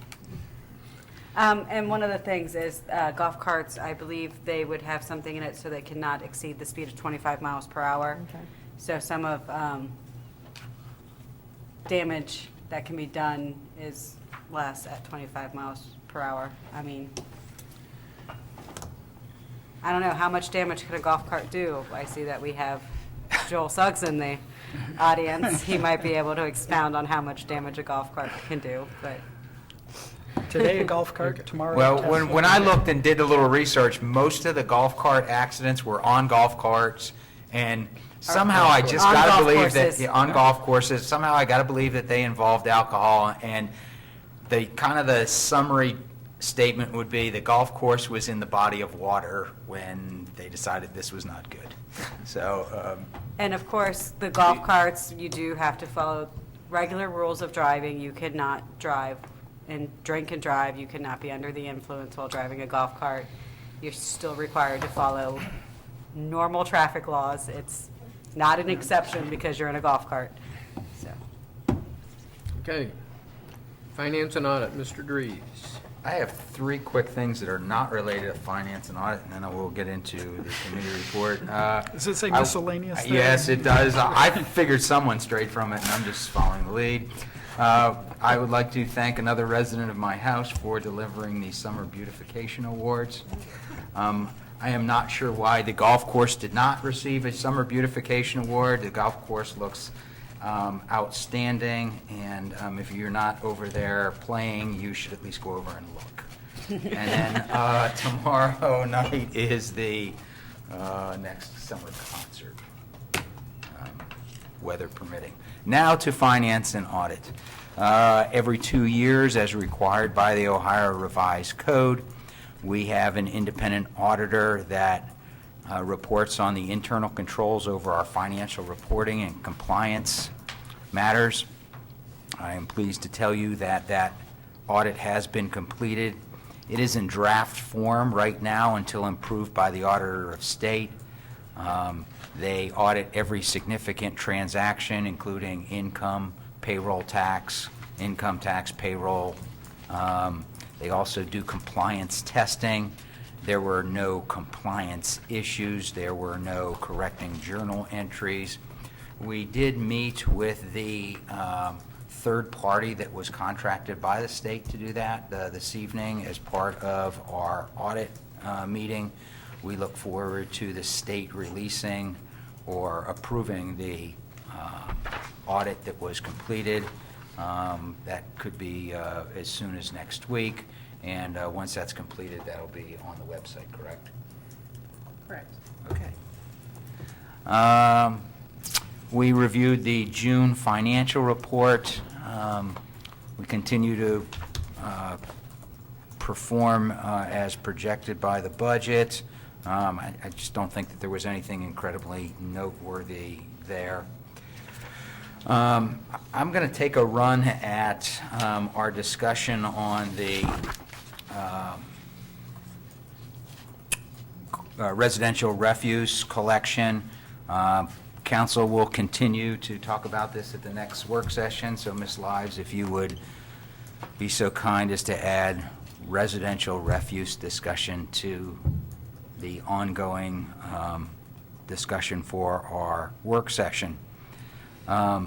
And one of the things is golf carts, I believe they would have something in it so they cannot exceed the speed of 25 miles per hour. Okay. So some of damage that can be done is less at 25 miles per hour. I mean, I don't know, how much damage could a golf cart do? I see that we have Joel Suggs in the audience. He might be able to expound on how much damage a golf cart can do, but. Today a golf cart, tomorrow a Well, Tesla. when I looked and did a little research, most of the golf cart accidents were on golf carts, and somehow I just On got to golf believe that, courses. yeah, on golf courses, somehow I got to believe that they involved alcohol, and the summary statement would be the golf course was in the body of water when they decided this was not good. So, And of course, the golf carts, you do have to follow regular rules of driving. You cannot drive and drink and drive. You cannot be under the influence while driving a golf cart. You're still required to follow normal traffic laws. It's not an exception because you're in a golf cart. So, Okay. Finance and audit, Mr. Dries. I have three quick things that are not related to finance and audit, and then I will get into the committee report. Does it say miscellaneous there? Yes, it does. I figured someone strayed from it, and I'm just following the lead. I would like to thank another resident of my house for delivering the Summer Beautification Awards. I am not sure why the golf course did not receive a Summer Beautification Award. The golf course looks outstanding, and if you're not over there playing, you should at least go over and look. And then tomorrow night is the next summer concert, weather permitting. Now to finance and audit. Every 2 years, as required by the Ohio Revised Code, we have an independent auditor that reports on the internal controls over our financial reporting and compliance matters. I am pleased to tell you that that audit has been completed. It is in draft form right now until improved by the Auditor of State. They audit every significant transaction, including income, payroll tax, income tax, payroll. They also do compliance testing. There were no compliance issues. There were no correcting journal entries. We did meet with the third party that was contracted by the state to do that this evening as part of our audit meeting. We look forward to the state releasing or approving the audit that was completed. That could be as soon as next week, and once that's completed, that'll be on the website, correct? Correct. Okay. We reviewed the June financial report. We continue to perform as projected by the budget. I just don't think that there was anything incredibly noteworthy there. I'm going to take a run at our discussion on the residential refuse collection. Council will continue to talk about this at the next work session, so Ms. Lives, if you would be so kind as to add residential refuse discussion to the ongoing discussion for our work session. At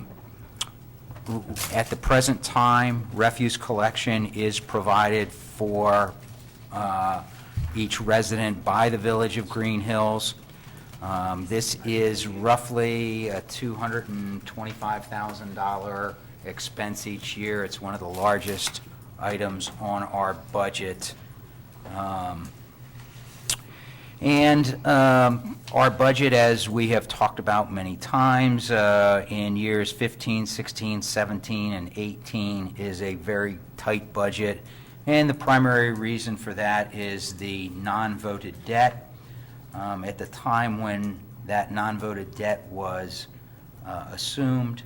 the present time, refuse collection is provided for each resident by the Village of Greenhills. This is roughly a $225,000 expense each year. It's one of the largest items on our budget. Our budget, as we have talked about many times, in years 15, 16, 17, and 18 is a very tight budget. And the primary reason for that is the non-voted debt. At the time when that non-voted debt was assumed,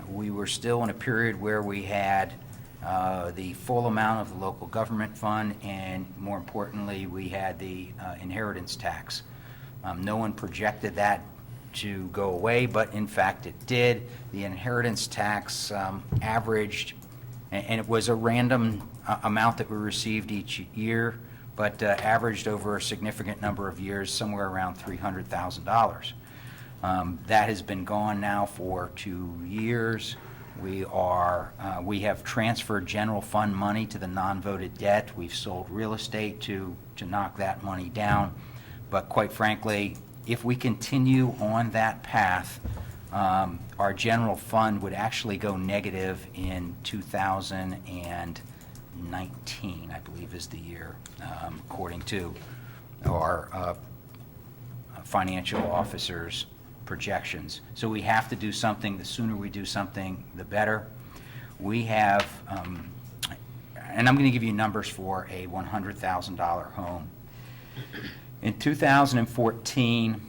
we were still in a period where we had the full amount of the local government fund, and more importantly, we had the inheritance tax. No one projected that to go away, but in fact it did. The inheritance tax averaged, and it was a random amount that we received each year, but averaged over a significant number of years, somewhere around $300,000. That has been gone now for 2 years. We have transferred general fund money to the non-voted debt. We've sold real estate to knock that money down. But quite frankly, if we continue on that path, our general fund would actually go negative in 2019, I believe is the year, according to our financial officer's projections. So we have to do something. The sooner we do something, the better. We have, and I'm going to give you numbers for a $100,000 home. In 2014,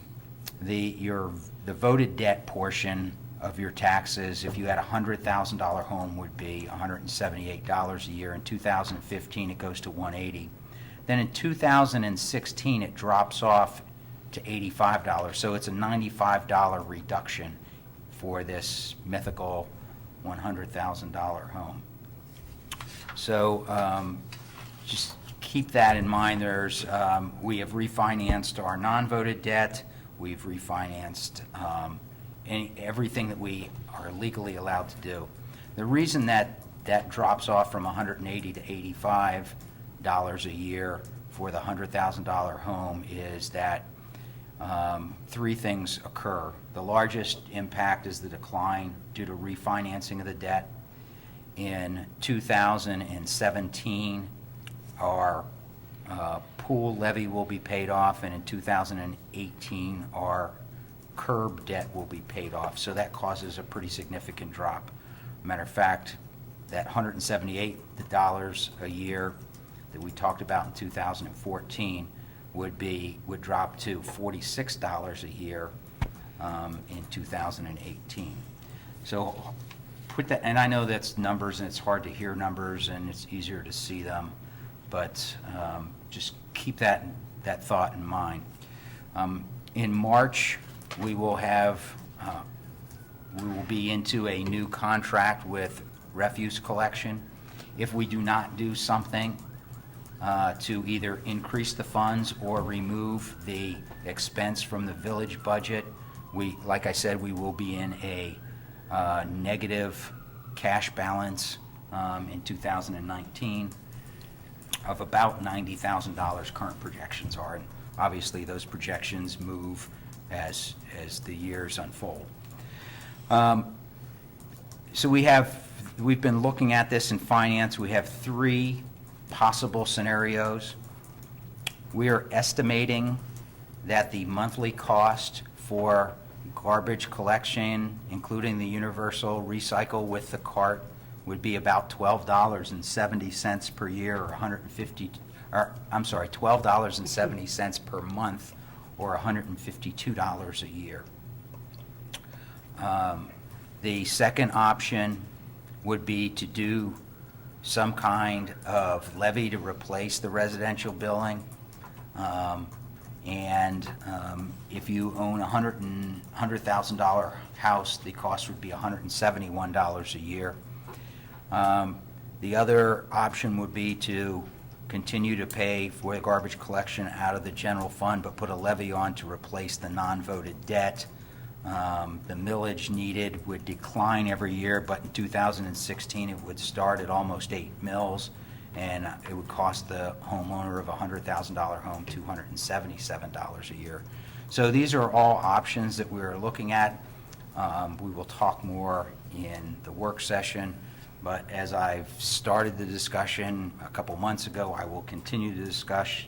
the voted debt portion of your taxes, if you had a $100,000 home, would be $178 a year. In 2015, it goes to $180. Then in 2016, it drops off to $85. So it's a $95 reduction for this mythical $100,000 home. So just keep that in mind. We have refinanced our non-voted debt. We've refinanced everything that we are legally allowed to do. The reason that drops off from $180 to $85 a year for the $100,000 home is that 3 things occur. The largest impact is the decline due to refinancing of the debt. In 2017, our pool levy will be paid off, and in 2018, our curb debt will be paid off. So that causes a pretty significant drop. Matter of fact, that $178 a year that we talked about in 2014 would drop to $46 a year in 2018. So put that, and I know that's numbers, and it's hard to hear numbers, and it's easier to see them, but just keep that thought in mind. In March, we will be into a new contract with refuse collection. If we do not do something to either increase the funds or remove the expense from the village budget, like I said, we will be in a negative cash balance in 2019 of about $90,000 current projections are. And obviously, those projections move as the years unfold. So we've been looking at this in finance. We have 3 possible scenarios. We are estimating that the monthly cost for garbage collection, including the universal recycle with the cart, would be about $12.70 per year, or $12.70 per month, or $152 a year. The second option would be to do some kind of levy to replace the residential billing. If you own a $100,000 house, the cost would be $171 a year. The other option would be to continue to pay for the garbage collection out of the general fund, but put a levy on to replace the non-voted debt. The millage needed would decline every year, but in 2016 it would start at almost 8 mills, and it would cost the homeowner of a $100,000 home $277 a year. So these are all options that we're looking at. We will talk more in the work session, but as I've started the discussion a couple months ago, I will continue to discuss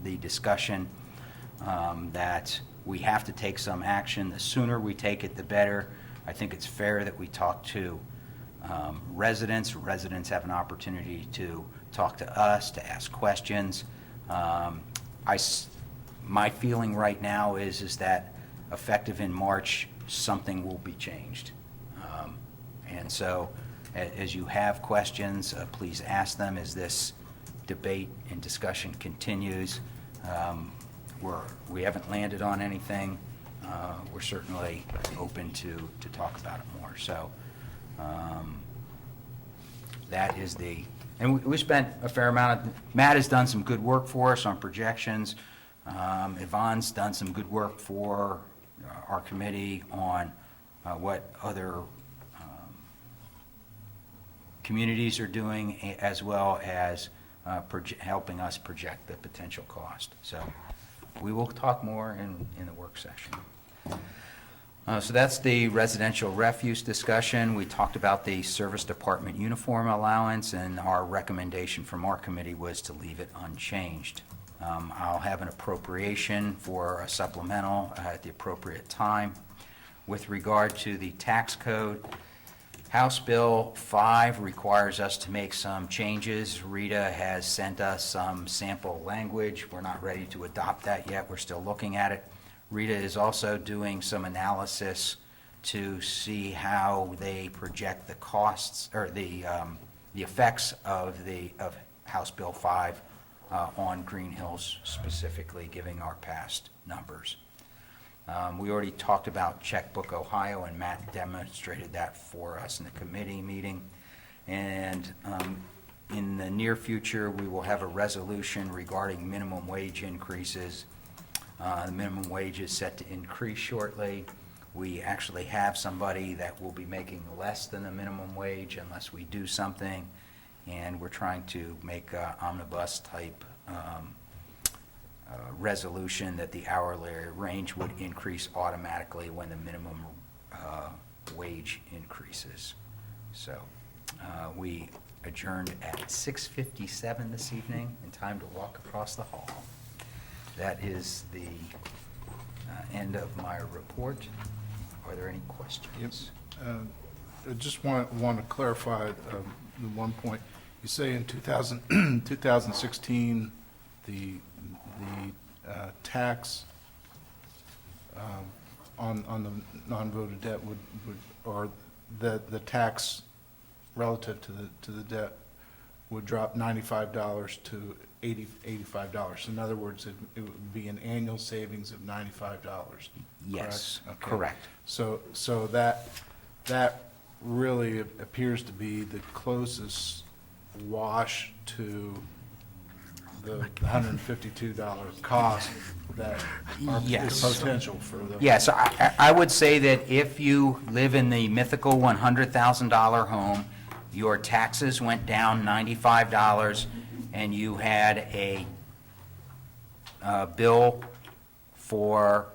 the discussion that we have to take some action. The sooner we take it, the better. I think it's fair that we talk to residents. Residents have an opportunity to talk to us, to ask questions. My feeling right now is that effective in March, something will be changed. And so as you have questions, please ask them as this debate and discussion continues. We haven't landed on anything. We're certainly open to talk about it more. So that is and we spent a fair amount Matt has done some good work for us on projections. Yvonne's done some good work for our committee on what other communities are doing, as well as helping us project the potential cost. So we will talk more in the work session. So that's the residential refuse discussion. We talked about the service department uniform allowance, and our recommendation from our committee was to leave it unchanged. I'll have an appropriation for a supplemental at the appropriate time. With regard to the tax code, House Bill 5 requires us to make some changes. Rita has sent us some sample language. We're not ready to adopt that yet. We're still looking at it. Rita is also doing some analysis to see how they project the costs or the effects of House Bill 5 on Greenhills specifically, giving our past numbers. We already talked about Checkbook Ohio, and Matt demonstrated that for us in the committee meeting. And in the near future, we will have a resolution regarding minimum wage increases. The minimum wage is set to increase shortly. We actually have somebody that will be making less than the minimum wage unless we do something, and we're trying to make an omnibus type resolution that the hourly range would increase automatically when the minimum wage increases. So we adjourned at 6:57 this evening, in time to walk across the hall. That is the end of my report. Are there any questions? I just want to clarify the one point. You say in 2016, the tax on the non-voted debt would or the tax relative to the debt would drop $95 to $85. In other words, it would be an annual savings of $95. Yes, correct? Okay. correct. So that really appears to be the closest wash to the $152 cost that is Yes. potential for the. Yes, I would say that if you live in the mythical $100,000 home, your taxes went down $95, and you had a bill for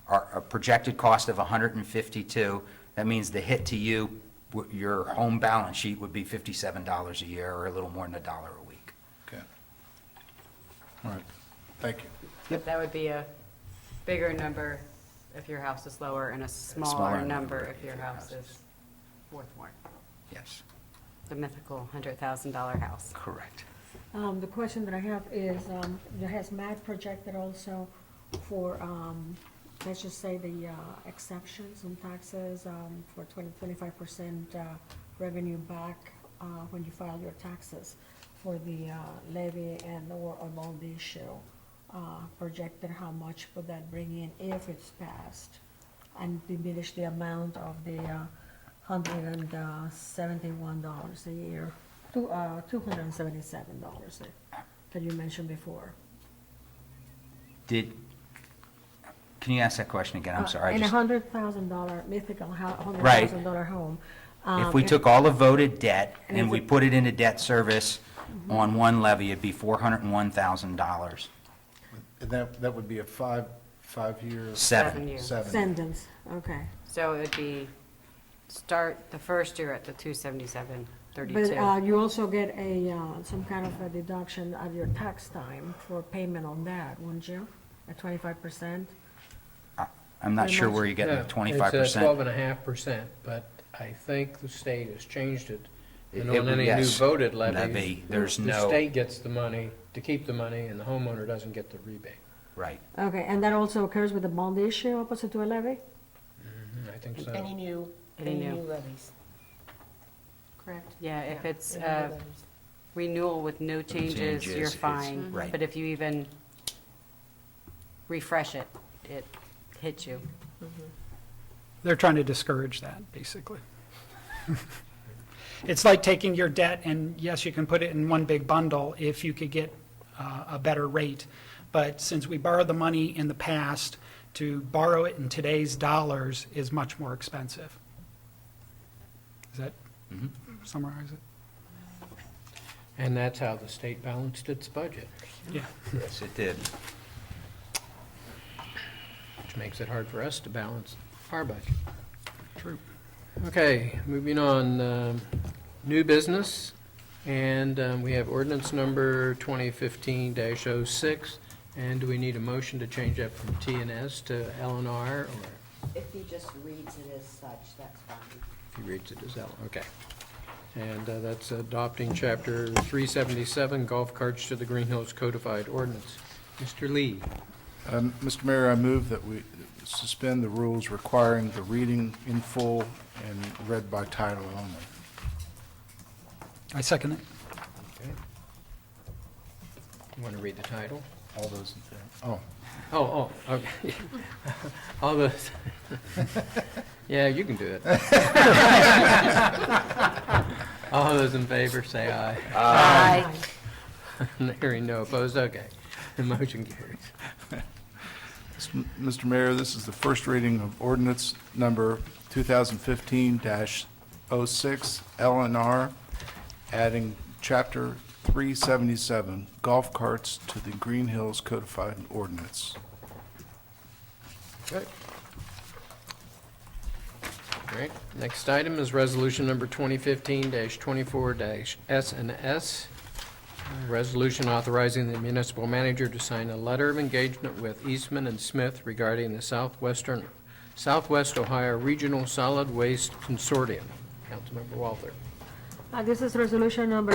a projected cost of $152, that means the hit to you, your home balance sheet would be $57 a year, or a little more than $1 a week. Okay. All right, thank you. But that would be a bigger number if your house is lower, and a smaller smaller number number if your house is worth more. Yes, The mythical $100,000 house. correct. The question that I have is, has Matt projected also for, let's just say the exceptions on taxes for 25% revenue back when you file your taxes for the levy and or a bond issue? Projected how much would that bring in if it's passed, and diminish the amount of the $171 a year to $277 that you mentioned before. Can you ask that question again? I'm sorry. I In a just- $100,000 mythical Right. $100,000 home. If we took all the voted debt And and if we it- put it into debt service on one levy, it'd be $401,000. And that would be a five-year. 7 years. Sentence, okay. So it would be, start the first year at the 277.32. But you also get some kind of a deduction at your tax time for payment on that, wouldn't you? At 25%? I'm not Pretty sure much. where you're getting the It's 25%. 12.5%, but I think the state has changed it. And It on would- any new yes, voted levy, levies, there's the no- state gets the money to keep the money, and the homeowner doesn't get the rebate. Right. Okay, and that also occurs with the bond issue opposite to a levy? I think so. Any new levies. Correct? Yeah, if it's Any new levies. renewal with no changes, changes, you're it's- fine. right. But if you even refresh it, it hits you. They're trying to discourage that, basically. It's like taking your debt, and yes, you can put it in one big bundle if you could get a better rate. But since we borrowed the money in the past, to borrow it in today's dollars is much more expensive. Does that summarize it? And that's how the state balanced its budget, Yeah. Yes, it did. which makes it hard for us to balance our budget. True. Okay, moving on, new business, and we have ordinance number 2015-06, and do we need a motion to change that from T and S to L and R, or If he just reads it as such, that's fine. if he reads it as L? Okay. And that's adopting Chapter 377, golf carts to the Greenhills Codified Ordinance. Mr. Lee? Mr. Mayor, I move that we suspend the rules requiring the reading in full and read by title only. I second it. Okay. You want to read the title? All those in favor? Oh. Oh, okay. All those, yeah, you can do it. All those in favor, say aye. Aye. Hearing no opposed, okay. The motion carries. Mr. Mayor, this is the first reading of ordinance number 2015-06, LNR, adding Chapter 377, golf carts to the Greenhills Codified Ordinance. Okay. Great. Next item is resolution number 2015-24-S&S. Resolution authorizing the municipal manager to sign a letter of engagement with Eastman and Smith regarding the Southwest Ohio Regional Solid Waste Consortium. Councilmember Walther. This is resolution number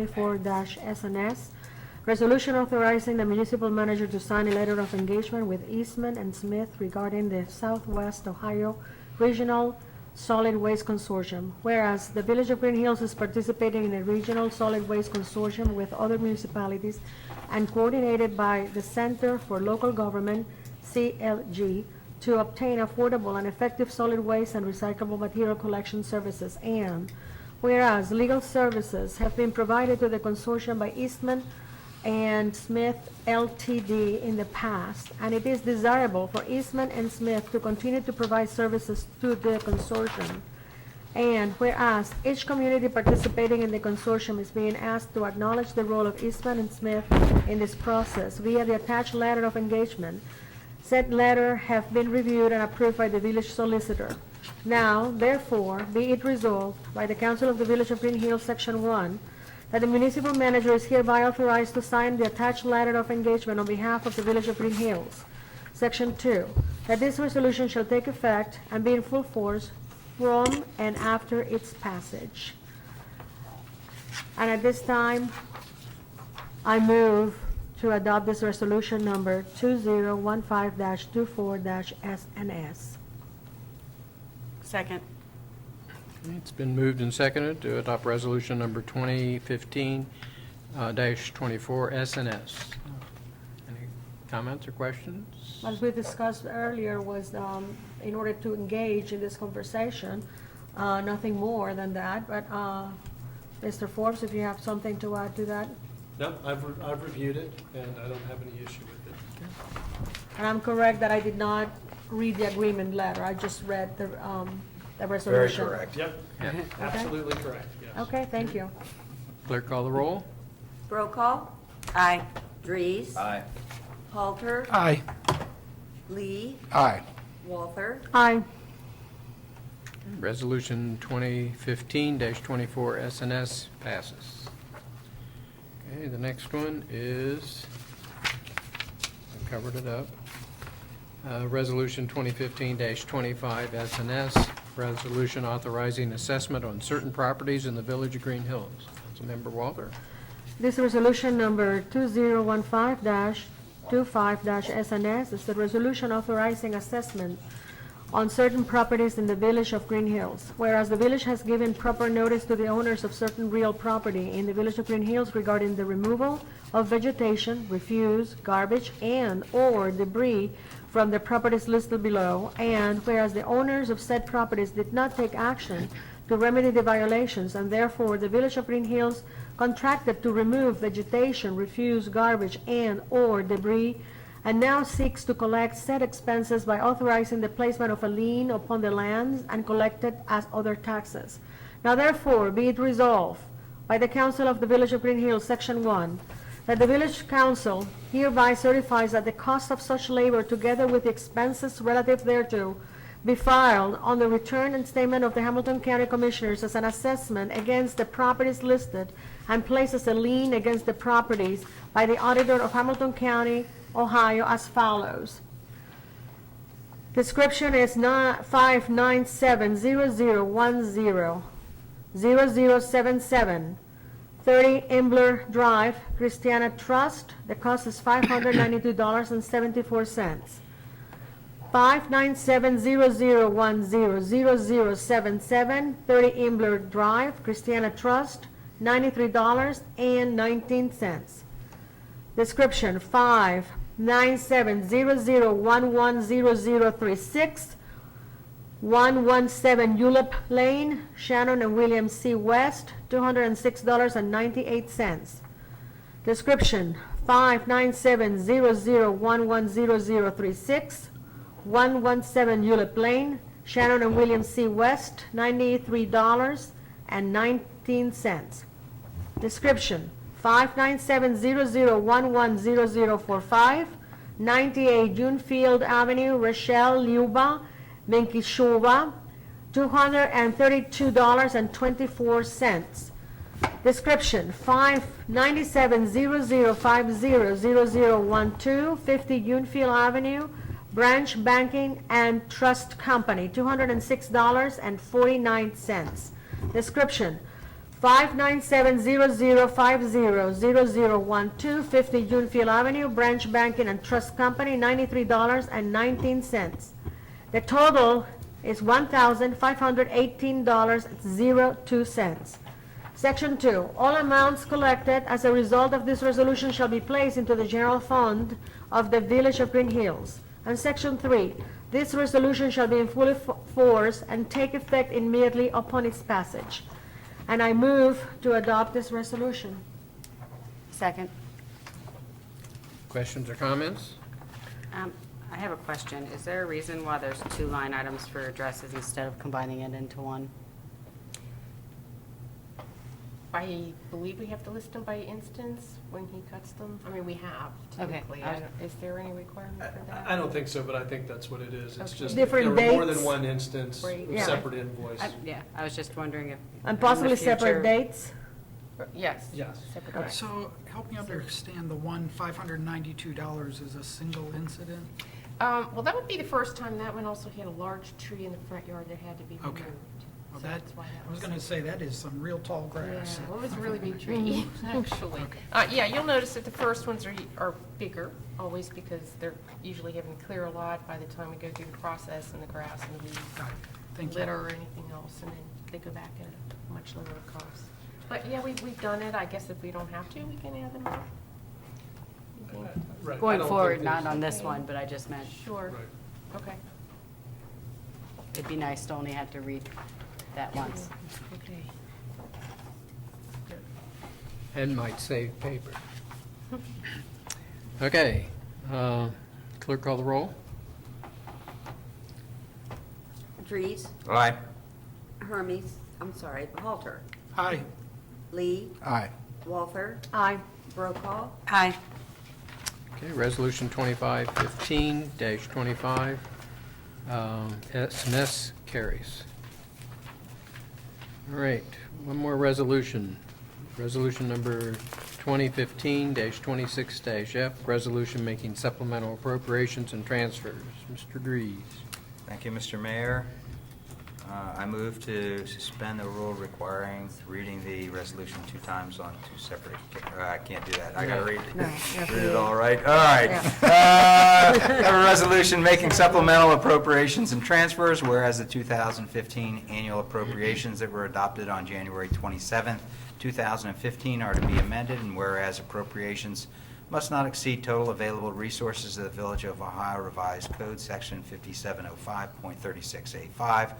2015-24-SNS. Resolution authorizing the municipal manager to sign a letter of engagement with Eastman and Smith regarding the Southwest Ohio Regional Solid Waste Consortium. Whereas the Village of Greenhills is participating in a regional solid waste consortium with other municipalities and coordinated by the Center for Local Government, CLG, to obtain affordable and effective solid waste and recyclable material collection services. And whereas legal services have been provided to the consortium by Eastman and Smith LTD in the past, and it is desirable for Eastman and Smith to continue to provide services to the consortium. And whereas each community participating in the consortium is being asked to acknowledge the role of Eastman and Smith in this process via the attached letter of engagement, said letter have been reviewed and approved by the village solicitor. Now, therefore, be it resolved by the Council of the Village of Green Hills, Section 1, that the municipal manager is hereby authorized to sign the attached letter of engagement on behalf of the Village of Green Hills. Section 2, that this resolution shall take effect and be in full force from and after its passage. And at this time, I move to adopt this resolution number 2015-24-SNS. Second. It's been moved and seconded to adopt resolution number 2015-24 SNS. Any comments or questions? As we discussed earlier, was in order to engage in this conversation, nothing more than that. But Mr. Forbes, if you have something to add to that. No, I've reviewed it, and I don't have any issue with it. And I'm correct that I did not read the agreement letter. I just read the resolution. Very correct. Yep, Yeah. absolutely correct, yes. Okay, thank you. Clerk, call the roll. Brokaw, Aye. Dries, Aye. Halter, Aye. Lee, Aye. Walther, Aye. Resolution 2015-24 SNS passes. Okay, the next one is, I covered it up. Resolution 2015-25 SNS, resolution authorizing assessment on certain properties in the Village of Green Hills. Councilmember Walter. This resolution number 2015-25-SNS is the resolution authorizing assessment on certain properties in the Village of Green Hills. Whereas the village has given proper notice to the owners of certain real property in the Village of Green Hills regarding the removal of vegetation, refuse, garbage, and/or debris from the properties listed below, and whereas the owners of said properties did not take action to remedy the violations, and therefore the Village of Green Hills contracted to remove vegetation, refuse, garbage, and/or debris, and now seeks to collect said expenses by authorizing the placement of a lien upon the lands and collected as other taxes. Now therefore, be it resolved by the Council of the Village of Green Hills, Section 1, that the Village Council hereby certifies that the cost of such labor, together with the expenses relative thereto, be filed on the return and statement of the Hamilton County Commissioners as an assessment against the properties listed, and places a lien against the properties by the Auditor of Hamilton County, Ohio, as follows. Description is 597-0010-0077, 30 Imbler Drive, Christiana Trust. The cost is $592.74. 597-0010-0077, 30 Imbler Drive, Christiana Trust, $93.19. Description 597-0011-0036, 117 Ulip Lane, Shannon and William C. West, $206.98. Description 597-0011-0036, 117 Ulip Lane, Shannon and William C. West, $93.19. Description 597-0011-0045, 98 Junefield Avenue, Rochelle, Luba, Menkishova, $232.24. Description 597-0050-0012, 50 Junefield Avenue, Branch Banking and Trust Company, $206.49. Description 597-0050-0012, 50 Junefield Avenue, Branch Banking and Trust Company, $93.19. The total is $1,518.02. Section 2, all amounts collected as a result of this resolution shall be placed into the general fund of the Village of Green Hills. And Section 3, This resolution shall be in full force and take effect immediately upon its passage. And I move to adopt this resolution. Second. Questions or comments? I have a question. Is there a reason why there's 2 line items for addresses instead of combining it into one? I believe we have to list them by instance when he cuts them. I mean, we have typically. Okay. Is there any requirement for that? I don't think so, but I think that's what it is. It's Okay. just, Different if there were more dates? than one instance, Right. Yeah. separate invoice. Yeah, I was just wondering if. And in the possibly separate future- dates? Yes. Yes. Separate Okay. dates. So help me understand, the one $592 is a single incident? Well, that would be the first time. That one also had a large tree in the front yard that had to be removed. Okay. Well, So that, that's why that I was going to say, that is some real tall grass. Yeah, well, it was a really big tree, actually. Yeah, you'll notice that the first ones are bigger, always because they're usually having to clear a lot by the time we go through the process and the grass and the weeds, Got it. Thank you. litter or anything else, and then they go back at a much lower cost. But yeah, we've done it. I guess if we don't have to, we can add them on. You think? Right. I Going don't forward, think not there's- on this one, but I just meant, Sure, Right. okay. it'd be nice to only have to read that once. Okay. And might save paper. Okay. Clerk call the roll. Dries, Aye. Halter, Aye. Lee, Aye. Walther, Aye. Brokaw, Aye. Okay, Resolution 2515-25, S&S carries. All right, one more resolution. Resolution number 2015-26-F, resolution making supplemental appropriations and transfers. Mr. Dries. Thank you, Mr. Mayor. I move to suspend the rule requiring reading the resolution 2 times on 2 separate, I can't do that. I gotta read it. No, you have to Read it read all right? All right. A resolution making supplemental appropriations and transfers, whereas the 2015 annual appropriations that were adopted on January 27th, 2015 are to be amended, and whereas appropriations must not exceed total available resources of the Village of Ohio Revised Code, Section 5705.36A5.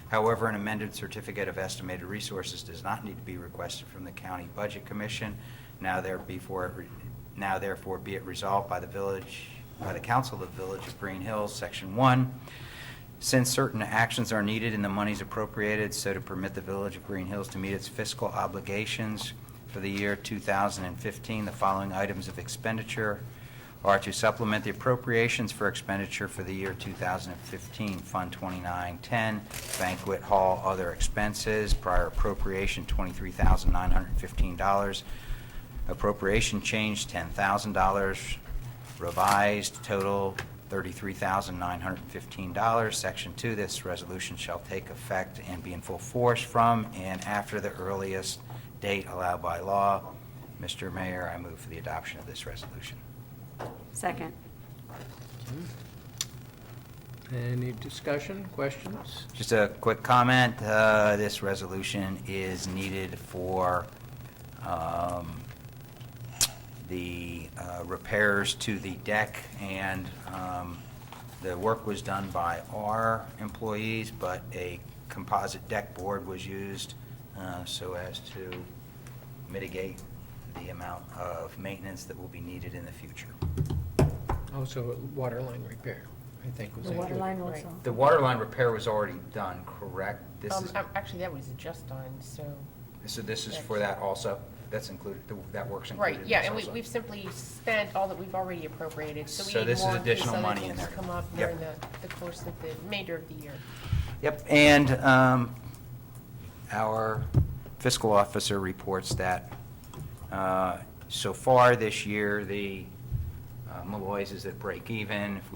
However, an amended certificate of estimated resources does not need to be requested from the County Budget Commission. Now therefore be it resolved by the Council of the Village of Greenhills, Section 1. Since certain actions are needed and the monies appropriated so to permit the Village of Greenhills to meet its fiscal obligations for the year 2015, the following items of expenditure are to supplement the appropriations for expenditure for the year 2015, Fund 2910, Banquet Hall, other expenses, prior appropriation $23,915, appropriation change $10,000, revised total $33,915. Section 2, this resolution shall take effect and be in full force from and after the earliest date allowed by law. Mr. Mayor, I move for the adoption of this resolution. Second. Any discussion, questions? Just a quick comment. This resolution is needed for the repairs to the deck, and the work was done by our employees, but a composite deck board was used so as to mitigate the amount of maintenance that will be needed in the future. Also, water line repair, I think was The water included. line also. The water line repair was already done, correct? This is, Actually, that was just done, so. so this is for that also? That's included, that work's included Right, in yeah, this and also? we've simply spent all that we've already appropriated, so we So need this is more in case additional other money in things there. come up Yep. during the course of the remainder of the year. Yep, and our fiscal officer reports that so far this year, the Malloy's is at break even. If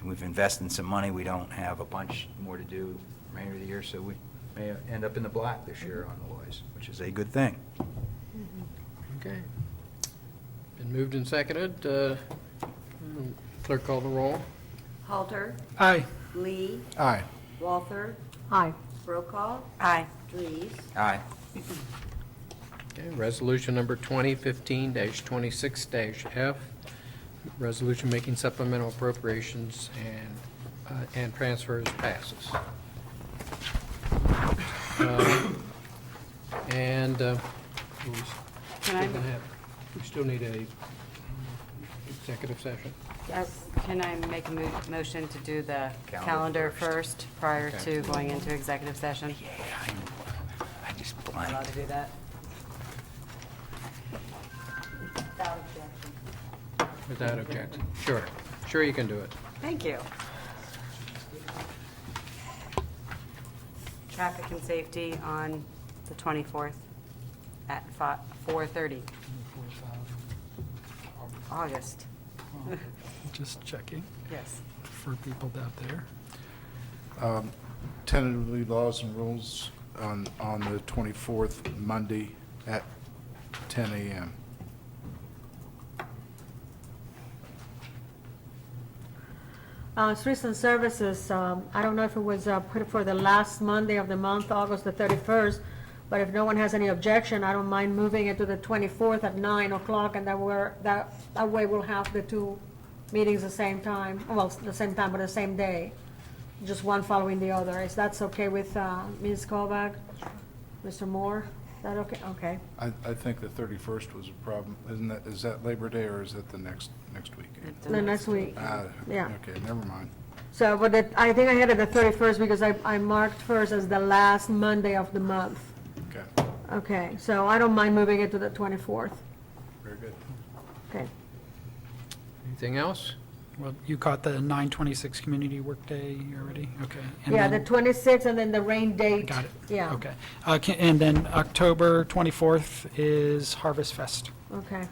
we've invested some money, we don't have a bunch more to do remainder of the year, so we may end up in the black this year on Malloy's, which is a good thing. Okay. Been moved and seconded. Clerk call the roll. Halter, Aye. Lee, Aye. Walther, Aye. Brokaw, Aye. Dries, Aye. Okay, resolution number 2015-26-F, resolution making supplemental appropriations and and transfers passes. And Can I, we still need a executive session. can I make a motion to do the Calendar calendar first. first prior Okay. to going into executive session? Yeah, I just Am I allowed blanked. to do that? Without objection. Without objection. Sure. Sure you can do it. Thank you. Traffic and safety on the 24th at 4:30. August. Just checking Yes. for people out there. Tentatively, laws and rules on the 24th, Monday at 10 a.m. Streets and Services, I don't know if it was put for the last Monday of the month, August the 31st, but if no one has any objection, I don't mind moving it to the 24th at 9 o'clock, and that way we'll have the two meetings the same time, well, the same time, but the same day, just one following the other. Is that okay with Ms. Kovac? Mr. Moore? Is that okay? Okay. I think the 31st was a problem. Is that Labor Day or is that the next weekend? The next week. Yeah. Okay, never mind. So, but I think I had it the 31st because I marked first as the last Monday of the month. Okay, Okay, so I don't mind moving it to the 24th. very good. Okay. Anything else? Well, you caught the 9/26 community workday already? Okay. And Yeah, the then- 26th and then the rain date. Got it. Yeah. Okay. And then October 24th is Harvest Fest. Okay.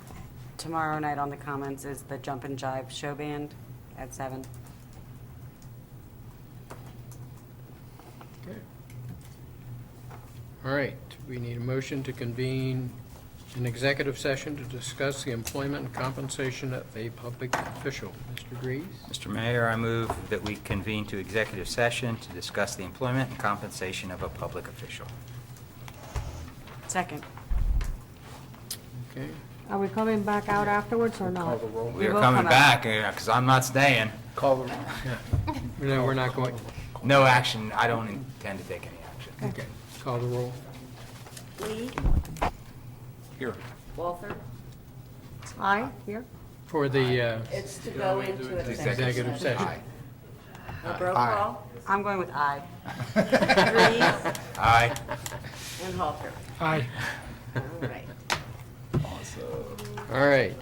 Tomorrow night on the Commons is the Jump and Jive Show Band at 7. Okay. All right, we need a motion to convene an executive session to discuss the employment and compensation of a public official. Mr. Greaves? Mr. Mayor, I move that we convene to executive session to discuss the employment and compensation of a public official. Second. Okay. Are we coming back out afterwards or Call not? the roll. We are will coming come out. back, because I'm not staying. Call the roll. No, we're not going. No action, I don't intend to take any action. Okay. Call the roll. Lee, Here. Walther, Aye, here? For the it's to go into executive session. Roll call, I'm going with aye. Reeves, Aye. and Halter. Aye. All right. All right.